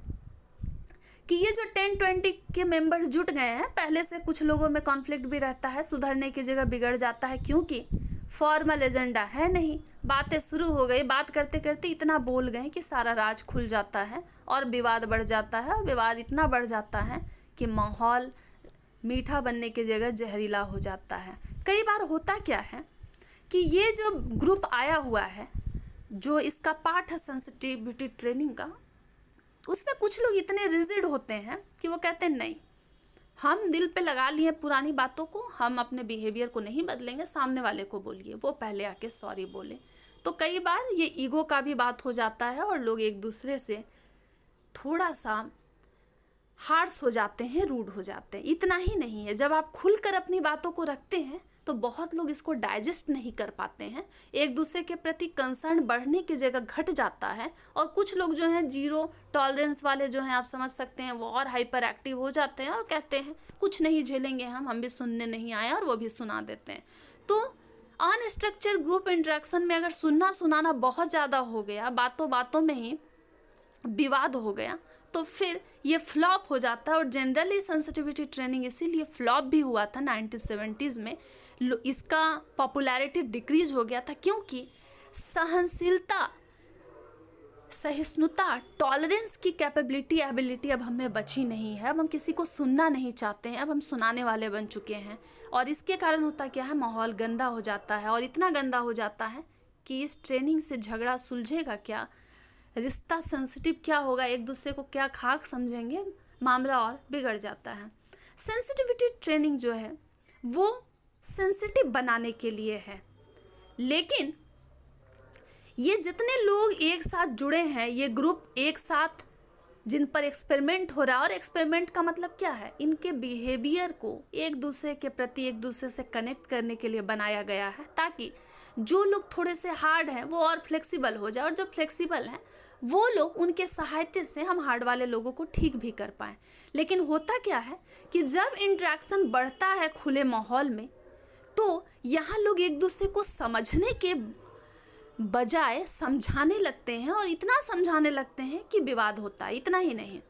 Speaker 1: कि ये जो 10-20 के मेंबर्स जुट गए हैं, पहले से कुछ लोगों में कॉन्फ्लिक्ट भी रहता है, सुधरने की जगह बिगड़ जाता है क्योंकि फॉर्मल एजेंडा है नहीं, बातें शुरू हो गई, बात करते करते इतना बोल गए कि सारा राज खुल जाता है और विवाद बढ़ जाता है, और विवाद इतना बढ़ जाता है कि माहौल मीठा बनने की जगह जहरीला हो जाता है। कई बार होता क्या है कि ये जो ग्रुप आया हुआ है, जो इसका पार्ट है सेंसिटिविटी ट्रेनिंग का, उसमें कुछ लोग इतने रिजिड होते हैं कि वो कहते हैं नहीं, हम दिल पे लगा लिए पुरानी बातों को, हम अपने बिहेवियर को नहीं बदलेंगे, सामने वाले को बोलिए, वो पहले आके सॉरी बोले। तो कई बार ये ईगो का भी बात हो जाता है और लोग एक दूसरे से थोड़ा सा हार्श हो जाते हैं, रूड हो जाते हैं। इतना ही नहीं है, जब आप खुलकर अपनी बातों को रखते हैं तो बहुत लोग इसको डाइजेस्ट नहीं कर पाते हैं, एक दूसरे के प्रति कंसर्न बढ़ने की जगह घट जाता है, और कुछ लोग जो हैं जीरो टॉलरेंस वाले जो हैं, आप समझ सकते हैं, वो और हाइपर एक्टिव हो जाते हैं और कहते हैं कुछ नहीं झेलेंगे हम भी सुनने नहीं आए, और वो भी सुना देते हैं। तो अनस्ट्रक्चर ग्रुप इंटरेक्शन में अगर सुनना सुनाना बहुत ज़्यादा हो गया, बातों बातों में ही विवाद हो गया, तो फिर ये फ्लॉप हो जाता है। और जनरली सेंसिटिविटी ट्रेनिंग इसीलिए फ्लॉप भी हुआ था 1970s में, इसका पॉपुलैरिटी डिक्रीज हो गया था क्योंकि सहनशीलता, सहिष्णुता, टॉलरेंस की कैपेबिलिटी, एबिलिटी अब हमें बची नहीं है। अब हम किसी को सुनना नहीं चाहते हैं, अब हम सुनाने वाले बन चुके हैं, और इसके कारण होता क्या है, माहौल गंदा हो जाता है, और इतना गंदा हो जाता है कि इस ट्रेनिंग से झगड़ा सुलझेगा क्या, रिश्ता सेंसिटिव क्या होगा, एक दूसरे को क्या खाक समझेंगे, मामला और बिगड़ जाता है। सेंसिटिविटी ट्रेनिंग जो है वो सेंसिटिव बनाने के लिए है, लेकिन ये जितने लोग एक साथ जुड़े हैं, ये ग्रुप एक साथ जिन पर एक्सपेरिमेंट हो रहा है, और एक्सपेरिमेंट का मतलब क्या है, इनके बिहेवियर को एक दूसरे के प्रति, एक दूसरे से कनेक्ट करने के लिए बनाया गया है, ताकि जो लोग थोड़े से हार्ड हैं वो और फ्लेक्सिबल हो जाए, और जो फ्लेक्सिबल हैं वो लोग, उनके सहायता से हम हार्ड वाले लोगों को ठीक भी कर पाएँ। लेकिन होता क्या है कि जब इंटरेक्शन बढ़ता है खुले माहौल में, तो यहाँ लोग एक दूसरे को समझने के बजाय समझाने लगते हैं, और इतना समझाने लगते हैं कि विवाद होता है। इतना ही नहीं,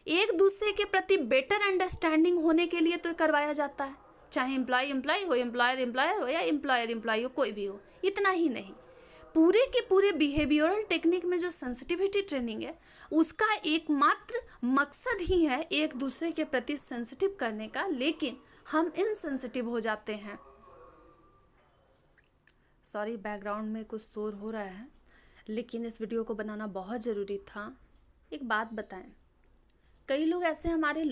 Speaker 1: एक दूसरे के प्रति बेटर अंडरस्टैंडिंग होने के लिए तो करवाया जाता है, चाहे एम्प्लॉय हो, एम्प्लॉयर हो, या एम्प्लॉय हो, कोई भी हो। इतना ही नहीं, पूरे के पूरे बिहेवियरल टेक्निक में जो सेंसिटिविटी ट्रेनिंग है, उसका एकमात्र मकसद ही है एक दूसरे के प्रति सेंसिटिव करने का, लेकिन हम इनसेंसिटिव हो जाते हैं। सॉरी, बैकग्राउंड में कुछ शोर हो रहा है, लेकिन इस वीडियो को बनाना बहुत ज़रूरी था। एक बात बताएं, कई लोग ऐसे हमारे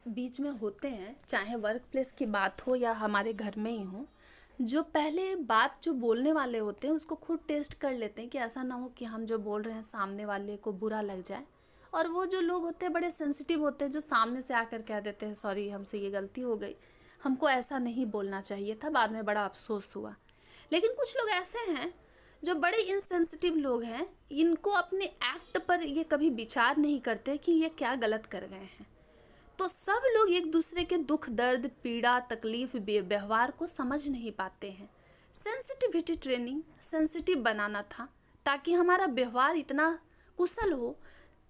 Speaker 1: बीच में होते हैं, चाहे वर्क प्लेस की बात हो या हमारे घर में ही हो, जो पहले बात जो बोलने वाले होते हैं उसको खुद टेस्ट कर लेते हैं कि ऐसा ना हो कि हम जो बोल रहे हैं सामने वाले को बुरा लग जाए। और वो जो लोग होते हैं बड़े सेंसिटिव होते हैं, जो सामने से आकर कह देते हैं सॉरी हमसे ये गलती हो गई, हमको ऐसा नहीं बोलना चाहिए था, बाद में बड़ा अफसोस हुआ। लेकिन कुछ लोग ऐसे हैं जो बड़े इनसेंसिटिव लोग हैं, इनको अपने एक्ट पर ये कभी विचार नहीं करते कि ये क्या गलत कर गए हैं। तो सब लोग एक दूसरे के दुख दर्द पीड़ा तकलीफ व्यवहार को समझ नहीं पाते हैं। सेंसिटिविटी ट्रेनिंग सेंसिटिव बनाना था ताकि हमारा व्यवहार इतना कुशल हो,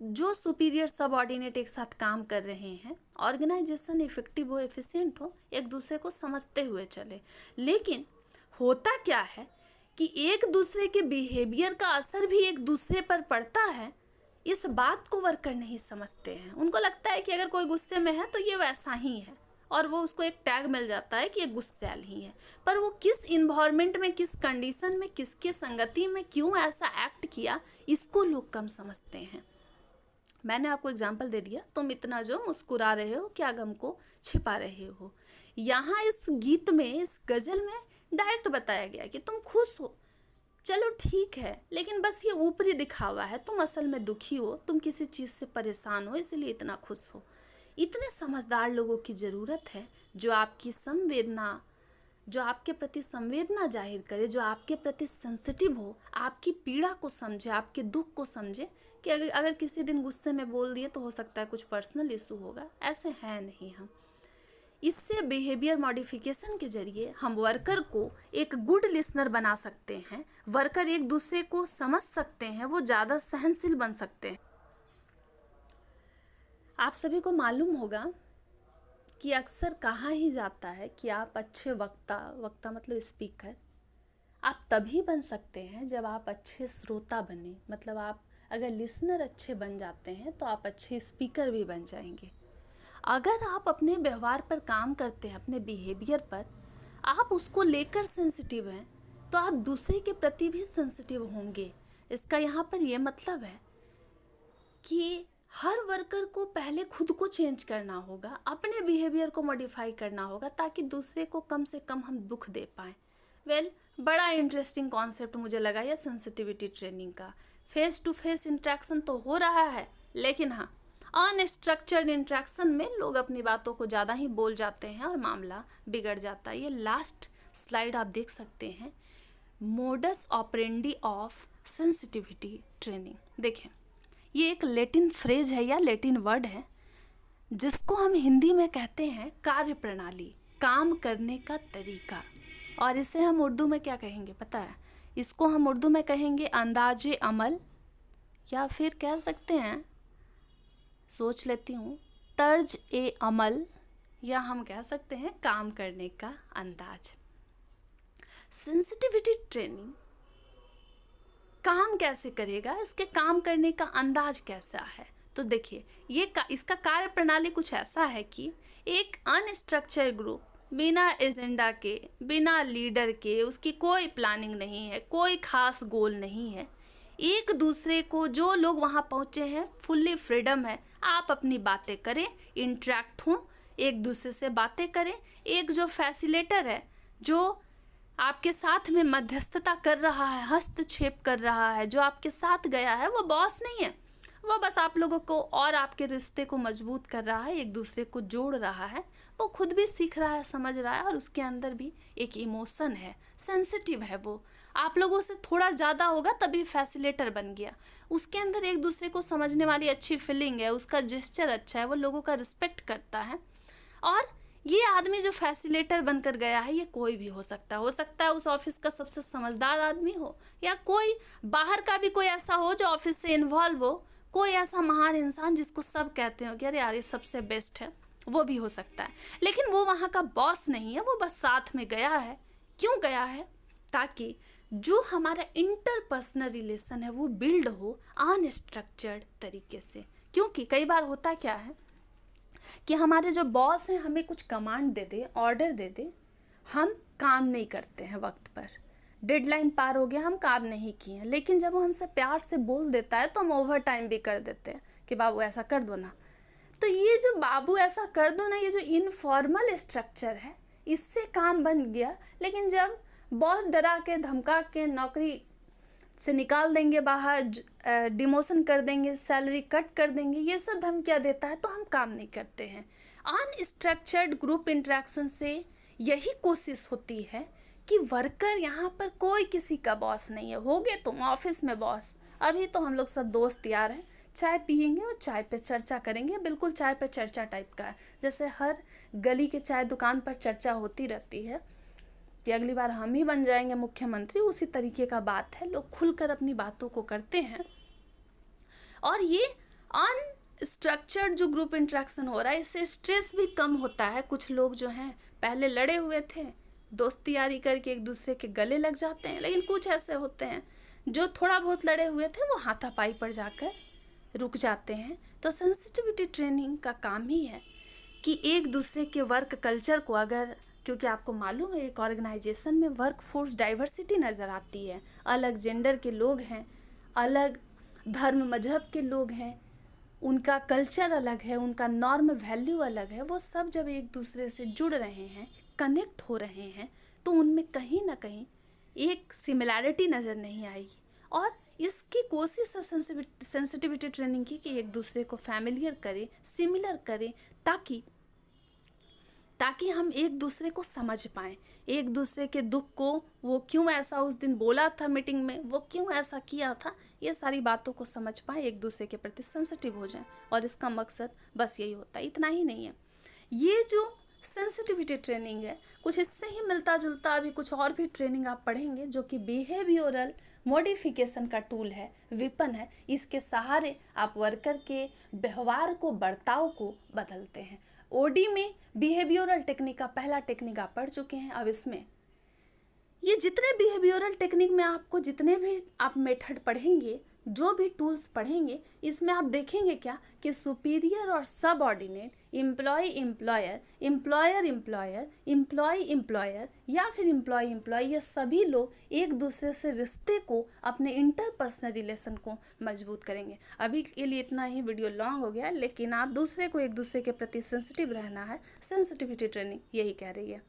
Speaker 1: जो सुपीरियर सबऑर्डिनेट एक साथ काम कर रहे हैं, ऑर्गेनाइजेशन इफेक्टिव हो, एफिशिएंट हो, एक दूसरे को समझते हुए चले। लेकिन होता क्या है कि एक दूसरे के बिहेवियर का असर भी एक दूसरे पर पड़ता है, इस बात को वर्कर नहीं समझते हैं। उनको लगता है कि अगर कोई गुस्से में है तो ये वैसा ही है, और वो उसको एक टैग मिल जाता है कि ये गुस्सैल ही है। पर वो किस इन्वायरमेंट में, किस कंडीशन में, किसके संगति में क्यों ऐसा एक्ट किया, इसको लोग कम समझते हैं। मैंने आपको एग्जाम्पल दे दिया, तुम इतना जो मुस्कुरा रहे हो, क्या गम को छिपा रहे हो। यहाँ इस गीत में, इस गज़ल में डायरेक्ट बताया गया कि तुम खुश हो, चलो ठीक है, लेकिन बस ये ऊपरी दिखावा है, तुम असल में दुखी हो, तुम किसी चीज़ से परेशान हो, इसलिए इतना खुश हो। इतने समझदार लोगों की ज़रूरत है जो आपकी संवेदना, जो आपके प्रति संवेदना जाहिर करे, जो आपके प्रति सेंसिटिव हो, आपकी पीड़ा को समझे, आपके दुख को समझे कि अगर किसी दिन गुस्से में बोल दिए तो हो सकता है कुछ पर्सनल इशू होगा। ऐसे हैं नहीं हम। इससे बिहेवियर मॉडिफिकेशन के जरिए हम वर्कर को एक गुड लिसनर बना सकते हैं, वर्कर एक दूसरे को समझ सकते हैं, वो ज़्यादा सहनशील बन सकते हैं। आप सभी को मालूम होगा कि अक्सर कहा ही जाता है कि आप अच्छे वक्ता मतलब स्पीकर आप तभी बन सकते हैं जब आप अच्छे श्रोता बने। मतलब आप अगर लिसनर अच्छे बन जाते हैं तो आप अच्छे स्पीकर भी बन जाएंगे। अगर आप अपने व्यवहार पर काम करते हैं, अपने बिहेवियर पर आप उसको लेकर सेंसिटिव हैं, तो आप दूसरे के प्रति भी सेंसिटिव होंगे। इसका यहाँ पर यह मतलब है कि हर वर्कर को पहले खुद को चेंज करना होगा, अपने बिहेवियर को मॉडिफाई करना होगा, ताकि दूसरे को कम से कम हम दुख दे पाएँ। बड़ा इंटरेस्टिंग कॉन्सेप्ट मुझे लगा यह सेंसिटिविटी ट्रेनिंग का। फेस टू फेस इंट्रैक्शन तो हो रहा है, लेकिन हाँ, अनस्ट्रक्चर्ड इंट्रैक्शन में लोग अपनी बातों को ज़्यादा ही बोल जाते हैं और मामला बिगड़ जाता है। ये लास्ट स्लाइड आप देख सकते हैं, modus operandi of sensitivity training. देखें, ये एक लैटिन फ्रेज है या लैटिन वर्ड है, जिसको हम हिंदी में कहते हैं कार्य प्रणाली, काम करने का तरीका। और इसे हम उर्दू में क्या कहेंगे पता है? इसको हम उर्दू में कहेंगे अंदाज़े अमल, या फिर कह सकते हैं, सोच लेती हूँ, तर्ज ए अमल, या हम कह सकते हैं काम करने का अंदाज। सेंसिटिविटी ट्रेनिंग काम कैसे करेगा, इसके काम करने का अंदाज कैसा है? तो देखिए, इसका कार्य प्रणाली कुछ ऐसा है कि एक अनस्ट्रक्चर्ड ग्रुप बिना एजेंडा के, बिना लीडर के, उसकी कोई प्लानिंग नहीं है, कोई खास गोल नहीं है, एक दूसरे को, जो लोग वहाँ पहुँचे हैं, फुल्ली फ्रीडम है, आप अपनी बातें करें, इंटरेक्ट हों, एक दूसरे से बातें करें। एक जो फैसिलेटर है, जो आपके साथ में मध्यस्थता कर रहा है, हस्तक्षेप कर रहा है, जो आपके साथ गया है, वो बॉस नहीं है, वो बस आप लोगों को और आपके रिश्ते को मजबूत कर रहा है, एक दूसरे को जोड़ रहा है। वो खुद भी सीख रहा है, समझ रहा है, और उसके अंदर भी एक इमोशन है, सेंसिटिव है, वो आप लोगों से थोड़ा ज़्यादा होगा तभी फैसिलेटर बन गया। उसके अंदर एक दूसरे को समझने वाली अच्छी फीलिंग है, उसका जेस्चर अच्छा है, वो लोगों का रिस्पेक्ट करता है। और ये आदमी जो फैसिलेटर बनकर गया है, ये कोई भी हो सकता है उस ऑफिस का सबसे समझदार आदमी हो, या कोई बाहर का भी कोई ऐसा हो जो ऑफिस से इन्वॉल्व हो, कोई ऐसा महान इंसान जिसको सब कहते हो कि अरे यार ये सबसे बेस्ट है, वो भी हो सकता है। लेकिन वो वहाँ का बॉस नहीं है, वो बस साथ में गया है। क्यों गया है? ताकि जो हमारा इंटरपर्सनल रिलेशन है वो बिल्ड हो अनस्ट्रक्चर्ड तरीके से। क्योंकि कई बार होता क्या है कि हमारे जो बॉस हैं हमें कुछ कमांड दे दे, ऑर्डर दे दे, हम काम नहीं करते हैं वक्त पर, डेडलाइन पार हो गया, हम काम नहीं किए। लेकिन जब वो हमसे प्यार से बोल देता है तो हम ओवर टाइम भी कर देते हैं कि बाबू ऐसा कर दो ना। तो ये जो बाबू ऐसा कर दो ना, ये जो इनफॉर्मल स्ट्रक्चर है, इससे काम बन गया। लेकिन जब बॉस डरा के धमका के नौकरी से निकाल देंगे बाहर, डिमोशन कर देंगे, सैलरी कट कर देंगे, ये सब धमकियाँ देता है, तो हम काम नहीं करते हैं। अनस्ट्रक्चर्ड ग्रुप इंटरेक्शन से यही कोशिश होती है कि वर्कर यहाँ पर कोई किसी का बॉस नहीं है। होगे तुम ऑफिस में बॉस, अभी तो हम लोग सब दोस्त यार हैं, चाय पियेंगे और चाय पे चर्चा करेंगे, बिल्कुल चाय पे चर्चा टाइप का है। जैसे हर गली के चाय दुकान पर चर्चा होती रहती है कि अगली बार हम ही बन जाएंगे मुख्यमंत्री, उसी तरीके का बात है। लोग खुलकर अपनी बातों को करते हैं और ये अनस्ट्रक्चर्ड जो ग्रुप इंटरेक्शन हो रहा है, इससे स्ट्रेस भी कम होता है। कुछ लोग जो हैं पहले लड़े हुए थे, दोस्ती यारी करके एक दूसरे के गले लग जाते हैं, लेकिन कुछ ऐसे होते हैं जो थोड़ा बहुत लड़े हुए थे वो हाथापाई पर जाकर रुक जाते हैं। तो सेंसिटिविटी ट्रेनिंग का काम ही है कि एक दूसरे के वर्क कल्चर को, अगर, क्योंकि आपको मालूम है एक ऑर्गेनाइजेशन में वर्क फोर्स डाइवर्सिटी नज़र आती है, अलग जेंडर के लोग हैं, अलग धर्म मजहब के लोग हैं, उनका कल्चर अलग है, उनका नॉर्म वैल्यू अलग है। वो सब जब एक दूसरे से जुड़ रहे हैं, कनेक्ट हो रहे हैं, तो उनमें कहीं ना कहीं एक सिमिलैरिटी नज़र नहीं आएगी। और इसकी कोशिश है सेंसिटिविटी ट्रेनिंग की कि एक दूसरे को फैमिलियर करें, सिमिलर करें, ताकि हम एक दूसरे को समझ पाएँ, एक दूसरे के दुख को, वो क्यों ऐसा उस दिन बोला था मीटिंग में, वो क्यों ऐसा किया था, ये सारी बातों को समझ पाएँ, एक दूसरे के प्रति सेंसिटिव हो जाएं। और इसका मकसद बस यही होता है, इतना ही नहीं है। ये जो सेंसिटिविटी ट्रेनिंग है, कुछ इससे ही मिलता जुलता अभी कुछ और भी ट्रेनिंग आप पढ़ेंगे जो कि बिहेवियरल मॉडिफिकेशन का टूल है, विपन है। इसके सहारे आप वर्कर के व्यवहार को, बर्ताव को बदलते हैं। ओडी में बिहेवियरल टेक्निक का पहला टेक्निक आप पढ़ चुके हैं। अब इसमें ये जितने बिहेवियरल टेक्निक में आपको जितने भी आप मेथड पढ़ेंगे, जो भी टूल्स पढ़ेंगे, इसमें आप देखेंगे क्या कि सुपीरियर और subordinate, employee employer, employer employer, employee employer या फिर एम्प्लॉय एम्प्लॉय, ये सभी लोग एक दूसरे से रिश्ते को, अपने इंटरपर्सनल रिलेशन को मजबूत करेंगे। अभी के लिए इतना ही, वीडियो लॉन्ग हो गया, लेकिन आप दूसरे को, एक दूसरे के प्रति सेंसिटिव रहना है, सेंसिटिविटी ट्रेनिंग यही कह रही है।